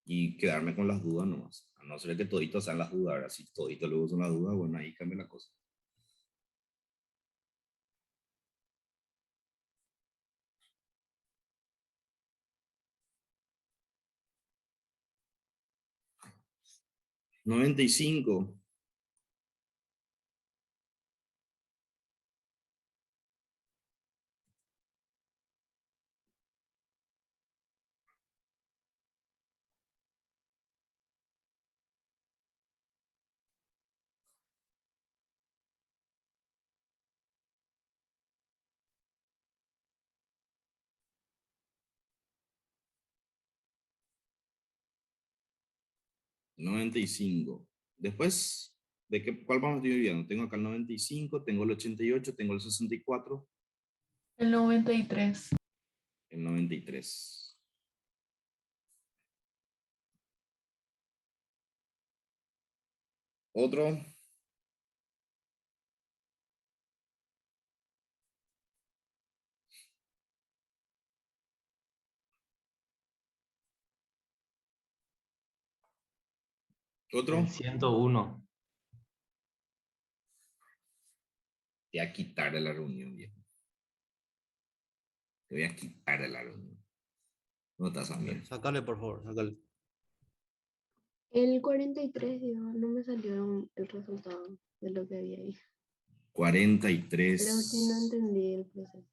y quedarme con las dudas nomás. A no ser que toditos sean las dudas, ahora si toditos luego son las dudas, bueno, ahí cambia la cosa. Noventa y cinco. Noventa y cinco. Después, ¿cuál vamos dividiendo? Tengo acá el 95, tengo el 88, tengo el 64, El 93. el 93. Otro. Otro. El 101. Te voy a quitar de la reunión, viejo. Te voy a quitar de la reunión. No estás a mí. Sácale, por favor, sácale. El 43, digo, no me salió el resultado de lo que había ahí. Creo que no 43. entendí el proceso.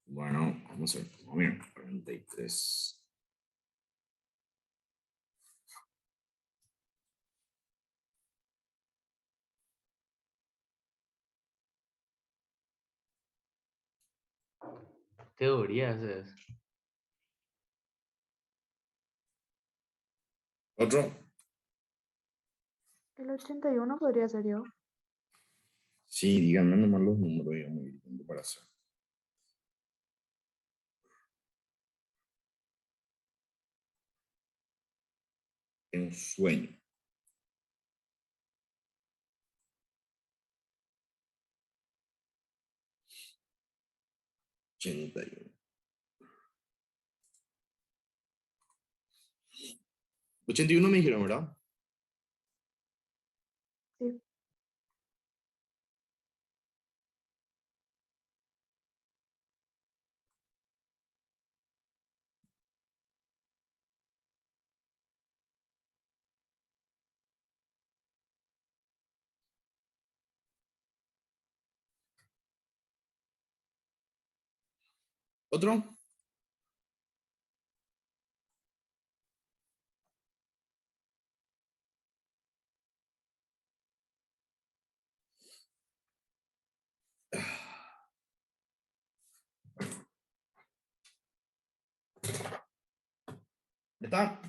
Bueno, vamos a ver. Vamos a ver. 43. Teoría ese es. Otro. El 81 podría ser yo. Sí, díganme nomás los números, digamos, y tengo para hacer. En sueño. Ochenta y uno. 81 me dijeron, ¿verdad? Sí. Otro. ¿Está?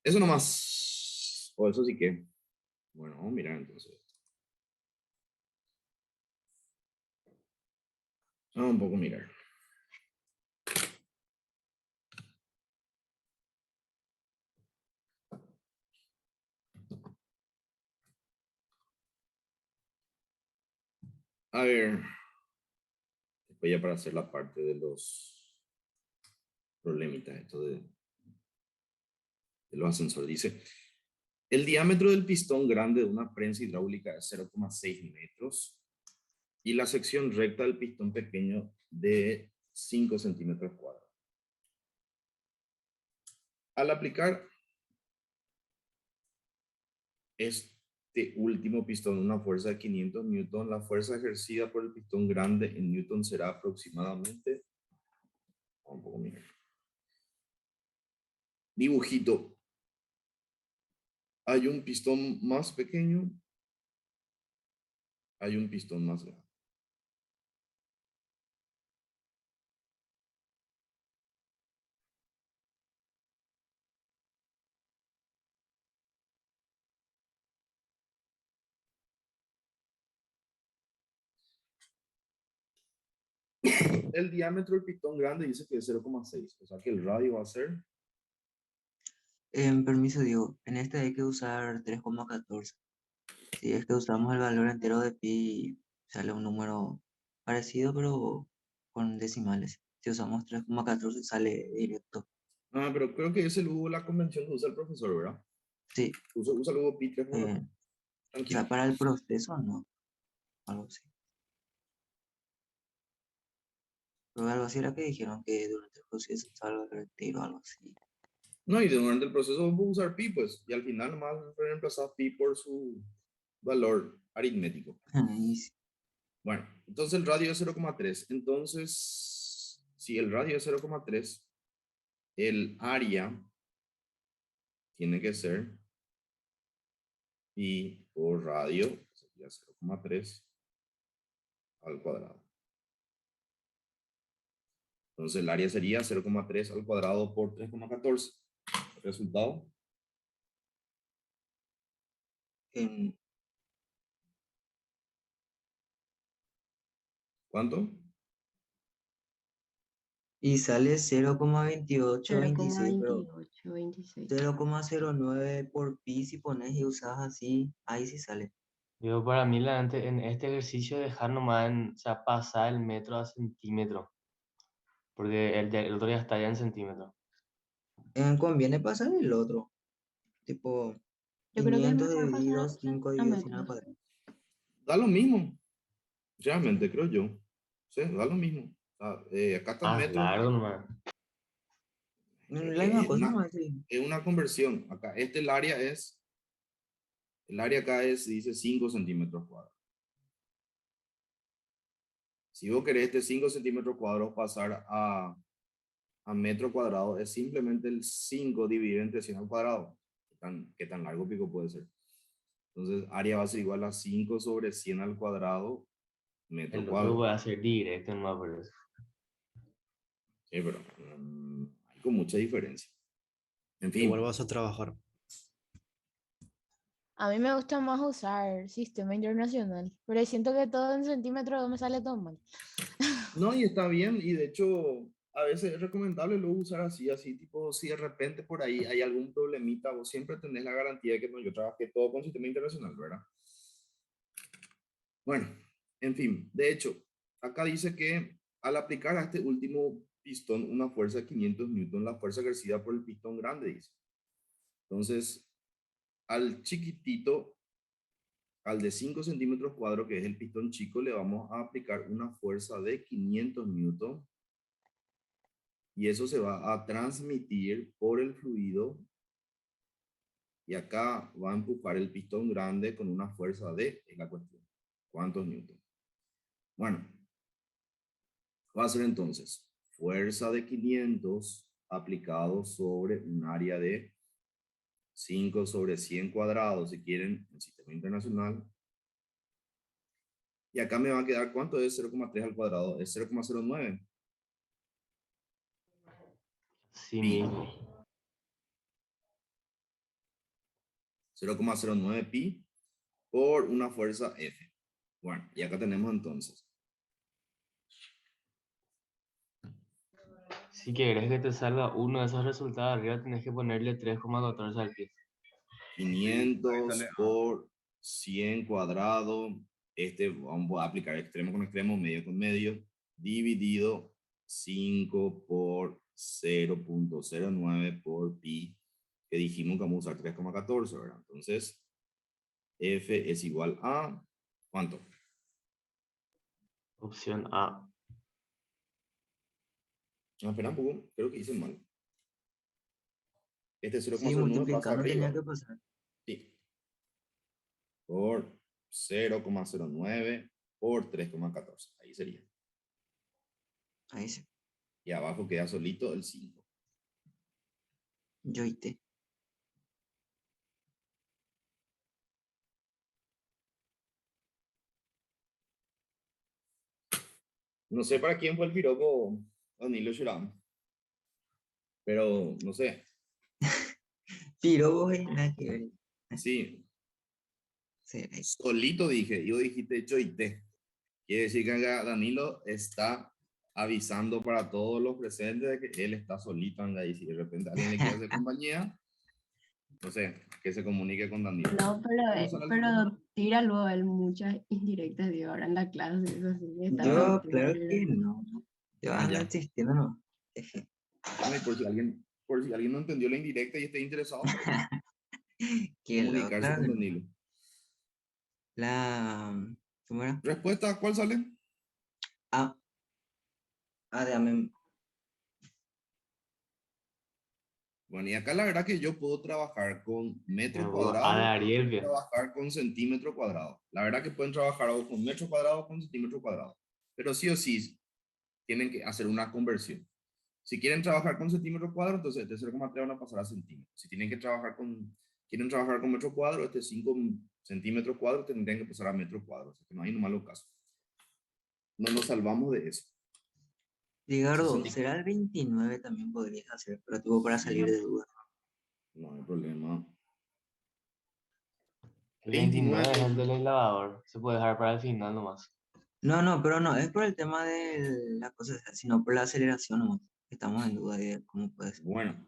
Eso nomás. O eso sí que. Bueno, vamos a mirar entonces. Vamos un poco a mirar. A ver. Después ya para hacer la parte de los problemitas, esto de los ascensores. Dice, el diámetro del pistón grande de una prensa hidráulica es 0,6 metros y la sección recta del pistón pequeño de 5 centímetros cuadrados. Al aplicar este último pistón una fuerza de 500 newton, la fuerza ejercida por el pistón grande en newton será aproximadamente, un poco mira, dibujito, hay un pistón más pequeño, hay un pistón más grande. El diámetro del pistón grande dice que es 0,6. O sea que el radio va a ser... Permiso, Diego. En este hay que usar 3,14. Si es que usamos el valor entero de pi, sale un número parecido, pero con decimales. Si usamos 3,14 sale directo. Ah, pero creo que ese luego la convención que usa el profesor, ¿verdad? Sí, Usa luego pi 3,14. o Tranquilo. sea, para el proceso no. Algo así. Pero algo así era que dijeron que durante el proceso salga el retiro o algo así. No, y durante el proceso vamos a usar pi, pues. Y al final nomás reemplazar pi por su valor aritmético. Ahí sí. Bueno, entonces el radio es 0,3. Entonces, si el radio es 0,3, el área tiene que ser pi por radio, sería 0,3 al cuadrado. Entonces el área sería 0,3 al cuadrado por 3,14. Resultado. ¿Cuánto? Y sale 0,2826, pero 0,2826. 0,09 por pi si pones y usas así, ahí sí sale. Yo para mí en este ejercicio dejar nomás o sea, pasar el metro a centímetro. Porque el otro ya está ya en centímetros. Conviene pasar el otro. Tipo, Yo creo que es 500 mejor dividido pasar 5 a dividido 100 al metros. cuadrado. Da lo mismo. Realmente, creo yo. Sí, da lo mismo. Acá está Más metro. largo nomás. La misma Es cosa, una, ¿no? Sí. es una conversión. Acá, el área acá dice 5 centímetros cuadrados. Si vos querés este 5 centímetros cuadrados pasar a metro cuadrado, es simplemente el 5 dividido entre 100 al cuadrado. ¿Qué tan largo pico puede ser? Entonces, área va a ser igual a 5 sobre 100 al cuadrado metro El otro cuadrado. voy a hacer directo nomás por eso. Sí, pero hay con mucha diferencia. En fin. Igual vas a trabajar. A mí me gusta más usar sistema internacional, pero siento que todo en centímetros me sale todo mal. No, y está bien, y de hecho, a veces es recomendable luego usar así tipo, si de repente por ahí hay algún problemita, vos siempre tenés la garantía de que no, yo trabajé todo con sistema internacional, ¿verdad? Bueno, en fin, de hecho, acá dice que al aplicar a este último pistón una fuerza de 500 newton, la fuerza ejercida por el pistón grande, dice. Entonces, al chiquitito, al de 5 centímetros cuadrados, que es el pistón chico, le vamos a aplicar una fuerza de 500 newton. Y eso se va a transmitir por el fluido. Y acá va a empujar el pistón grande con una fuerza de, es la cuestión, ¿cuántos newton? Bueno, va a ser entonces fuerza de 500 aplicado sobre un área de 5 sobre 100 cuadrados, si quieren, en sistema internacional. Y acá me va a quedar, ¿cuánto es 0,3 al cuadrado? Es 0,09. Sí mismo. 0,09 pi por una fuerza F. Bueno, y acá tenemos entonces. Si quieres que te salga uno de esos resultados arriba, tienes que ponerle 3,14 al pie. 500 por 100 cuadrado. Vamos a aplicar extremo con extremo, medio con medio, dividido 5 por 0,09 por pi, que dijimos que vamos a usar 3,14, ¿verdad? Entonces, F es igual a, ¿cuánto? Opción A. No, espera un poco, creo que hice mal. Este 0,09 Sí, pasa multiplicando arriba. tenía que pasar. Sí. Por 0,09 por 3,14. Ahí sería. Ahí sí. Y abajo queda solito el 5. Yo y te. No sé para quién fue el piropo Danilo Shurán. Pero, no sé. Piropos y nada que ver. Sí. Sí. Solito dije. Yo dijiste yo y te. Quiere decir que acá Danilo está avisando para todos los presentes de que él está solito, anda ahí. Si de repente alguien le quiere hacer compañía, no sé, que se comunique con Daniel. No, ¿Cómo sale el pero segundo? tira luego él muchas indirectas, digo, ahora en la clase, eso así, está Yo, metido claro en que no. Yo Ah, ando ya. existiendo, no. Bueno, y por si alguien no entendió la indirecta y esté interesado, Qué loco, comunicarse claro con que no. Danilo. ¿Cómo era? ¿Respuesta? ¿Cuál sale? Ah, déjame. Bueno, y acá la verdad que yo puedo trabajar con metro A de cuadrado, Ariel, puedo vio. trabajar con centímetro cuadrado. La verdad que pueden trabajar o con metro cuadrado o con centímetro cuadrado. Pero sí o sí tienen que hacer una conversión. Si quieren trabajar con centímetro cuadrado, entonces este 0,3 van a pasar a centímetros. Si quieren trabajar con metro cuadrado, este 5 centímetros cuadrados tendrían que pasar a metro cuadrado. O sea que no hay un malo caso. No nos salvamos de eso. Ricardo, 60. será el 29 también podrías hacer, pero tuvo para salir de duda. No hay problema. El 29 es 29. el del lavador. Se puede dejar para el final nomás. No, pero no, es por el tema de las cosas, sino por la aceleración nomás. Estamos en duda de cómo puede ser, Bueno,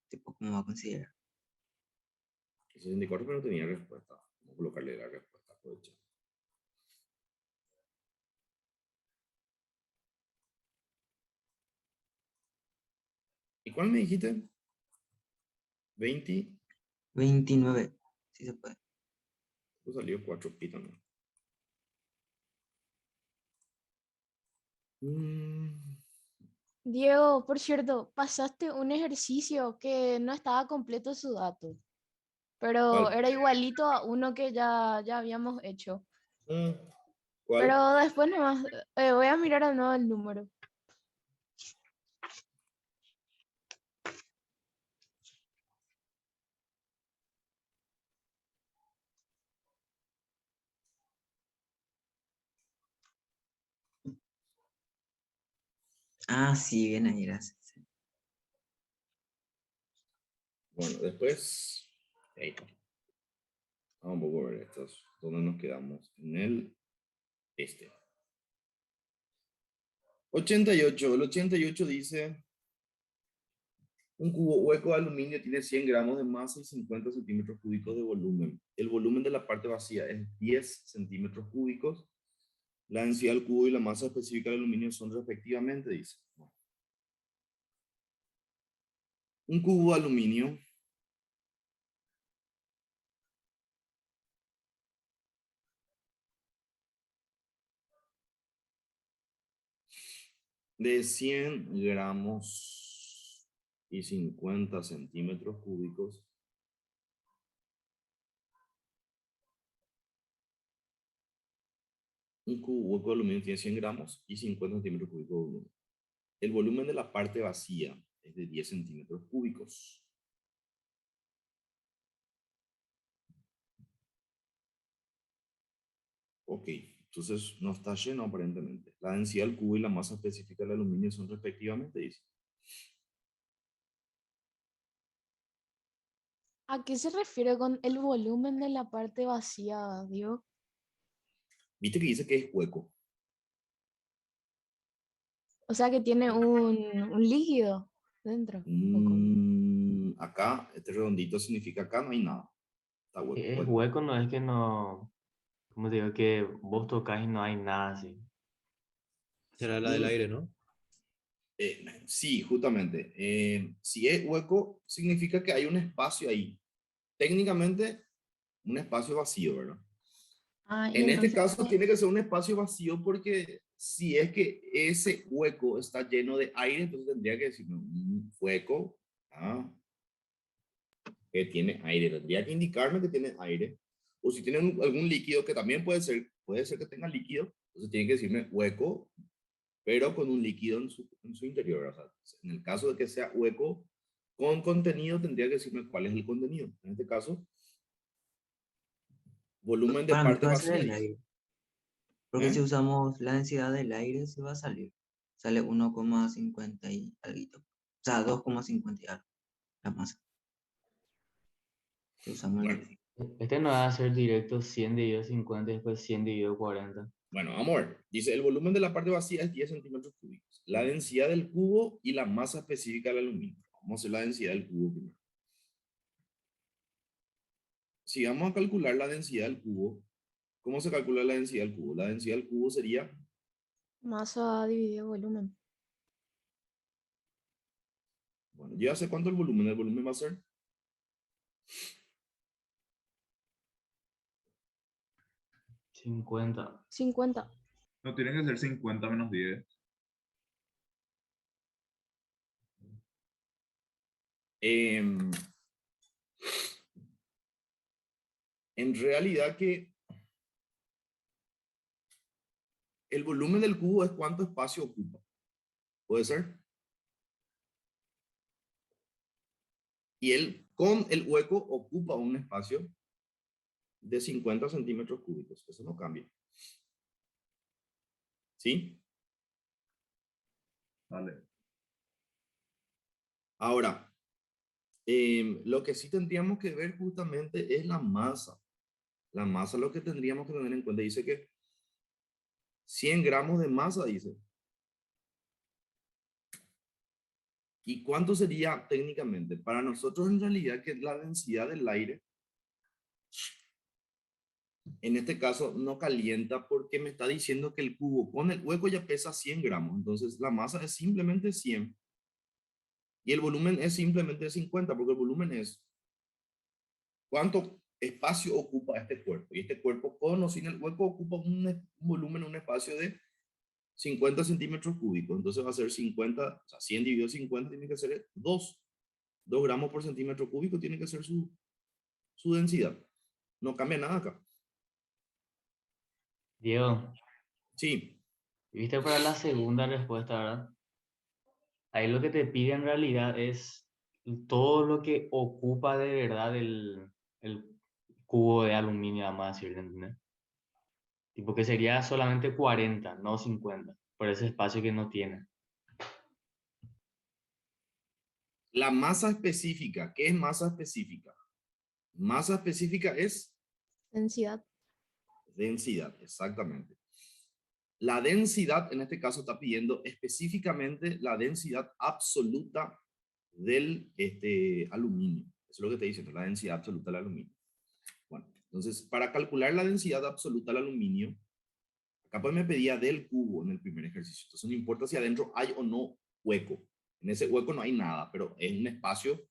tipo, cómo va a considerar. el 64 pero tenía respuesta. Vamos a colocarle la respuesta. Aprovecha. ¿Y cuál me dijiste? 20. 29, sí se puede. Pues salió 4 pi también. Diego, por cierto, pasaste un ejercicio que no estaba completo su dato, pero ¿Cuál? era igualito a uno que ya habíamos hecho. ¿Cuál? Pero después nomás, voy a mirar de nuevo el número. Ah, sí, bien ahí, gracias. Bueno, después. Ahí está. Vamos a ver estos. ¿Dónde nos quedamos? En el este. 88. El 88 dice: un cubo hueco de aluminio tiene 100 gramos de masa y 50 centímetros cúbicos de volumen. El volumen de la parte vacía es 10 centímetros cúbicos. La densidad del cubo y la masa específica del aluminio son respectivamente, dice. Un cubo de aluminio de 100 gramos y 50 centímetros cúbicos un cubo hueco de aluminio tiene 100 gramos y 50 centímetros cúbicos de volumen. El volumen de la parte vacía es de 10 centímetros cúbicos. Ok, entonces no está lleno aparentemente. La densidad del cubo y la masa específica del aluminio son respectivamente, dice. ¿A qué se refiere con el volumen de la parte vacía, Diego? Viste que dice que es hueco. O sea que tiene un líquido dentro. ¿O cómo? Acá, este redondito significa acá no hay nada. Está hueco. Es Hueco. hueco, no es que no. Como te digo, que vos tocas y no hay nada así. Será la del aire, ¿no? Sí, justamente. Si es hueco, significa que hay un espacio ahí. Técnicamente, un espacio vacío, ¿verdad? Ah, y En este entonces, caso, tiene que ser un espacio vacío porque si es que ese hueco está lleno de aire, entonces tendría que decir un hueco que tiene aire. Tendría que indicarme que tiene aire. O si tiene algún líquido, que también puede ser que tenga líquido, entonces tiene que decirme hueco, pero con un líquido en su interior. O sea, en el caso de que sea hueco con contenido, tendría que decirme cuál es el contenido. En este caso, volumen de Para mí parte va a ser vacía. el aire, porque si usamos la densidad del aire, se va a salir. Sale 1,50 y algo. O sea, 2,50 y algo, la masa. Si usamos Bueno, el... Este no va a ser directo 100 dividido 50 y después 100 dividido 40. Bueno, vamos a ver. Dice, el volumen de la parte vacía es 10 centímetros cúbicos. La densidad del cubo y la masa específica del aluminio. Vamos a hacer la densidad del cubo primero. Si vamos a calcular la densidad del cubo, ¿cómo se calcula la densidad del cubo? La densidad del cubo sería, Masa dividido volumen. bueno, yo ya sé cuánto el volumen va a ser. 50. 50. No tiene que ser 50 menos 10. En realidad que el volumen del cubo es cuánto espacio ocupa. ¿Puede ser? Y él con el hueco ocupa un espacio de 50 centímetros cúbicos. Eso no cambia. ¿Sí? Vale. Ahora, lo que sí tendríamos que ver justamente es la masa. La masa es lo que tendríamos que tener en cuenta. Dice que 100 gramos de masa, dice. ¿Y cuánto sería técnicamente? Para nosotros en realidad que la densidad del aire, en este caso no calienta porque me está diciendo que el cubo con el hueco ya pesa 100 gramos. Entonces la masa es simplemente 100. Y el volumen es simplemente 50 porque el volumen es cuánto espacio ocupa este cuerpo. Y este cuerpo con o sin el hueco ocupa un volumen, un espacio de 50 centímetros cúbicos. Entonces va a ser 50, o sea, 100 dividido 50 tiene que ser 2 gramos por centímetro cúbico tiene que ser su densidad. No cambia nada acá. Diego, Sí, viste para la segunda respuesta, ¿verdad? Ahí lo que te pide en realidad es todo lo que ocupa de verdad el cubo de aluminio, vamos a decir, ¿entendés? Tipo que sería solamente 40, no 50, por ese espacio que no tiene. la masa específica. ¿Qué es masa específica? Masa específica es Densidad. densidad, exactamente. La densidad en este caso está pidiendo específicamente la densidad absoluta del aluminio. Eso es lo que te dice, la densidad absoluta del aluminio. Bueno, entonces para calcular la densidad absoluta del aluminio, acá pues me pedía del cubo en el primer ejercicio. Entonces no importa si adentro hay o no hueco. En ese hueco no hay nada, pero es un espacio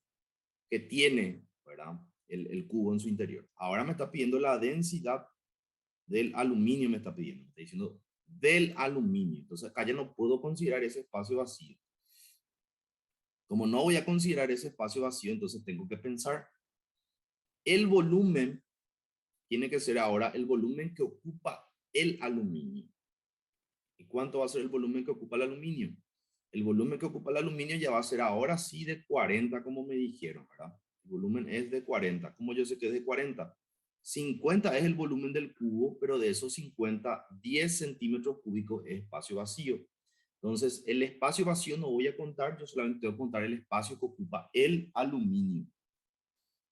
que tiene, ¿verdad? El cubo en su interior. Ahora me está pidiendo la densidad del aluminio, me está pidiendo. Me está diciendo del aluminio. Entonces acá ya no puedo considerar ese espacio vacío. Como no voy a considerar ese espacio vacío, entonces tengo que pensar el volumen. Tiene que ser ahora el volumen que ocupa el aluminio. ¿Y cuánto va a ser el volumen que ocupa el aluminio? El volumen que ocupa el aluminio ya va a ser ahora sí de 40, como me dijeron, ¿verdad? El volumen es de 40. ¿Cómo yo sé que es de 40? 50 es el volumen del cubo, pero de esos 50, 10 centímetros cúbicos es espacio vacío. Entonces, el espacio vacío no voy a contar, yo solamente voy a contar el espacio que ocupa el aluminio.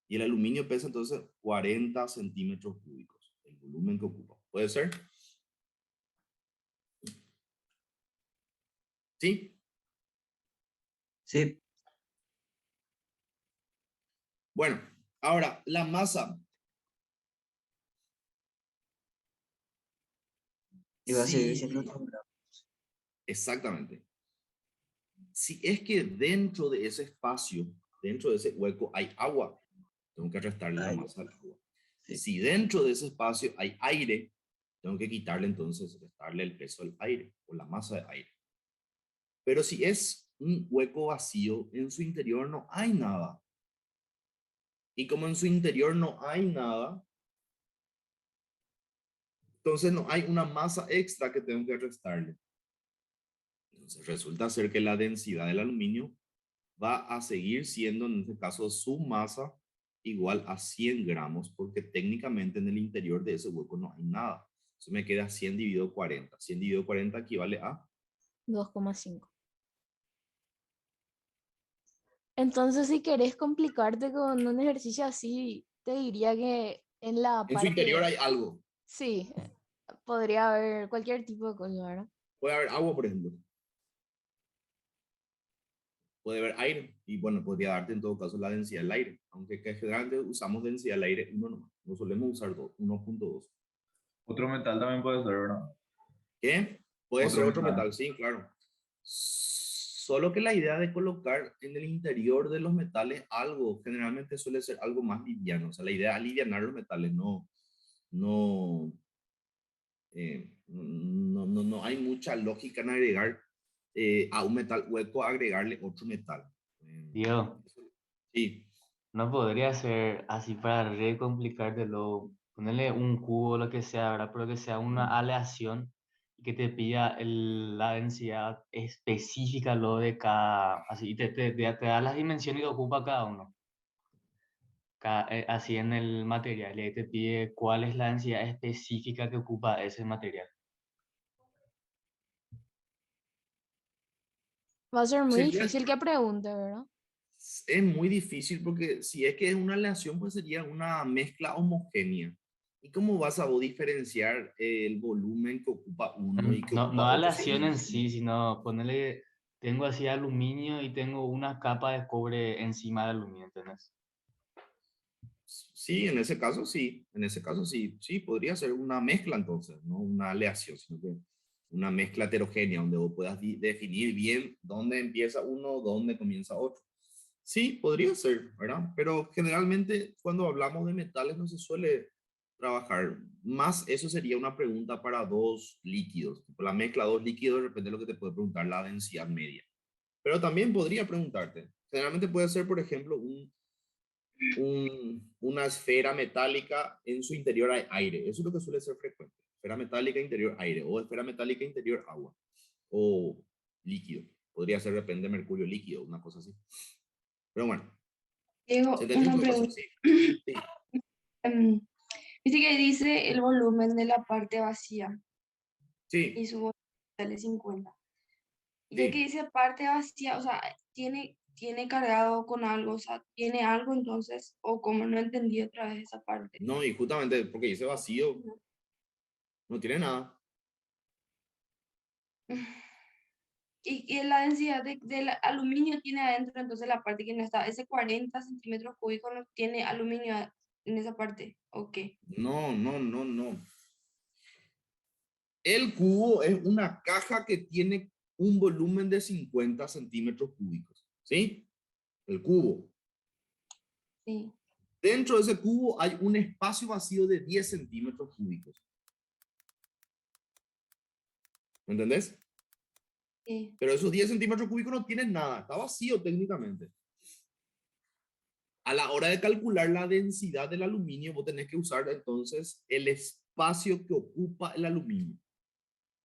Y el aluminio pesa entonces 40 centímetros cúbicos, el volumen que ocupa. ¿Puede ser? ¿Sí? Sí. Bueno, ahora, la masa. Y va a seguir Sí, siendo 100 gramos. exactamente. Si es que dentro de ese espacio, dentro de ese hueco, hay agua, tengo que restarle la masa al agua. Sí. Si dentro de ese espacio hay aire, tengo que quitarle entonces, restarle el peso al aire o la masa de aire. Pero si es un hueco vacío, en su interior no hay nada. Y como en su interior no hay nada, entonces no hay una masa extra que tengo que restarle. Entonces resulta ser que la densidad del aluminio va a seguir siendo, en este caso, su masa igual a 100 gramos, porque técnicamente en el interior de ese hueco no hay nada. Entonces me queda 100 dividido 40. 100 dividido 40 equivale a 2,5. Entonces, si querés complicarte con un ejercicio así, te diría que en la en su interior parte... hay algo. Sí, Podría haber cualquier tipo de cosa, ¿verdad? Puede haber agua, por ejemplo. Puede haber aire. Y bueno, podría darte en todo caso la densidad del aire. Aunque que generalmente usamos densidad del aire 1 nomás. No solemos usar 1.2. Otro metal también puede ser, ¿verdad? ¿Qué? Puede Otro ser otro metal. metal, sí, claro. Solo que la idea de colocar en el interior de los metales algo, generalmente suele ser algo más liviano. O sea, la idea es alivianar los metales, no, no hay mucha lógica en agregar a un metal hueco, agregarle otro metal. Diego, Sí, no podría ser así para re complicártelo. Ponerle un cubo o lo que sea, ¿verdad? Pero que sea una aleación y que te pida la densidad específica lo de cada, así, y te da las dimensiones que ocupa cada uno. Así en el material, y ahí te pide cuál es la densidad específica que ocupa ese material. Va a ser muy sería, difícil que pregunte, ¿verdad? es muy difícil porque si es que es una aleación, pues sería una mezcla homogénea. ¿Y cómo vas a vos diferenciar el volumen que ocupa uno y que No, ocupa no otro? Si es aleación en homogéneo. sí, sino ponerle, tengo así aluminio y tengo una capa de cobre encima del aluminio, ¿entendés? Sí, en ese caso sí, en ese caso sí, sí, podría ser una mezcla entonces, no una aleación, sino que una mezcla heterogénea donde vos puedas definir bien dónde empieza uno, dónde comienza otro. Sí, podría ser, ¿verdad? Pero generalmente cuando hablamos de metales no se suele trabajar. Más eso sería una pregunta para dos líquidos. Tipo, la mezcla de dos líquidos, de repente lo que te puede preguntar la densidad media. Pero también podría preguntarte. Generalmente puede ser, por ejemplo, una esfera metálica, en su interior hay aire. Eso es lo que suele ser frecuente. Esfera metálica interior aire o esfera metálica interior agua o líquido. Podría ser, depende, mercurio líquido, una cosa así. Pero bueno, se Diego, entiende en una todo caso, pregunta. sí. Sí, Viste que dice el volumen de la parte vacía y sí, su volumen es 50. Y ya que sí. dice parte vacía, o sea, tiene cargado con algo, o sea, tiene algo entonces, o como no entendí otra vez esa parte. No, y justamente porque dice vacío, no tiene nada. Y la densidad del aluminio tiene adentro, entonces la parte que no está, ese 40 centímetros cúbicos no tiene aluminio en esa parte, ok. No, no, no, no. El cubo es una caja que tiene un volumen de 50 centímetros cúbicos. ¿Sí? El cubo. Sí, Dentro de ese cubo hay un espacio vacío de 10 centímetros cúbicos. ¿Me entendés? sí. Pero esos 10 centímetros cúbicos no tienen nada, está vacío técnicamente. A la hora de calcular la densidad del aluminio, vos tenés que usar entonces el espacio que ocupa el aluminio.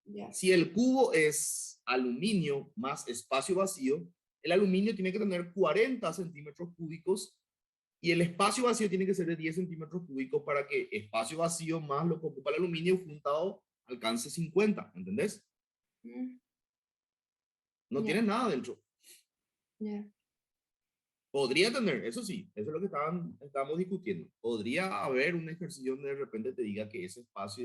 Ya. Si el cubo es aluminio más espacio vacío, el aluminio tiene que tener 40 centímetros cúbicos y el espacio vacío tiene que ser de 10 centímetros cúbicos para que espacio vacío más lo que ocupa el aluminio juntado alcance 50, ¿entendés? Mm, No ya, tiene nada dentro. ya. Podría tener, eso sí, eso es lo que estábamos discutiendo. Podría haber un ejercicio donde de repente te diga que ese espacio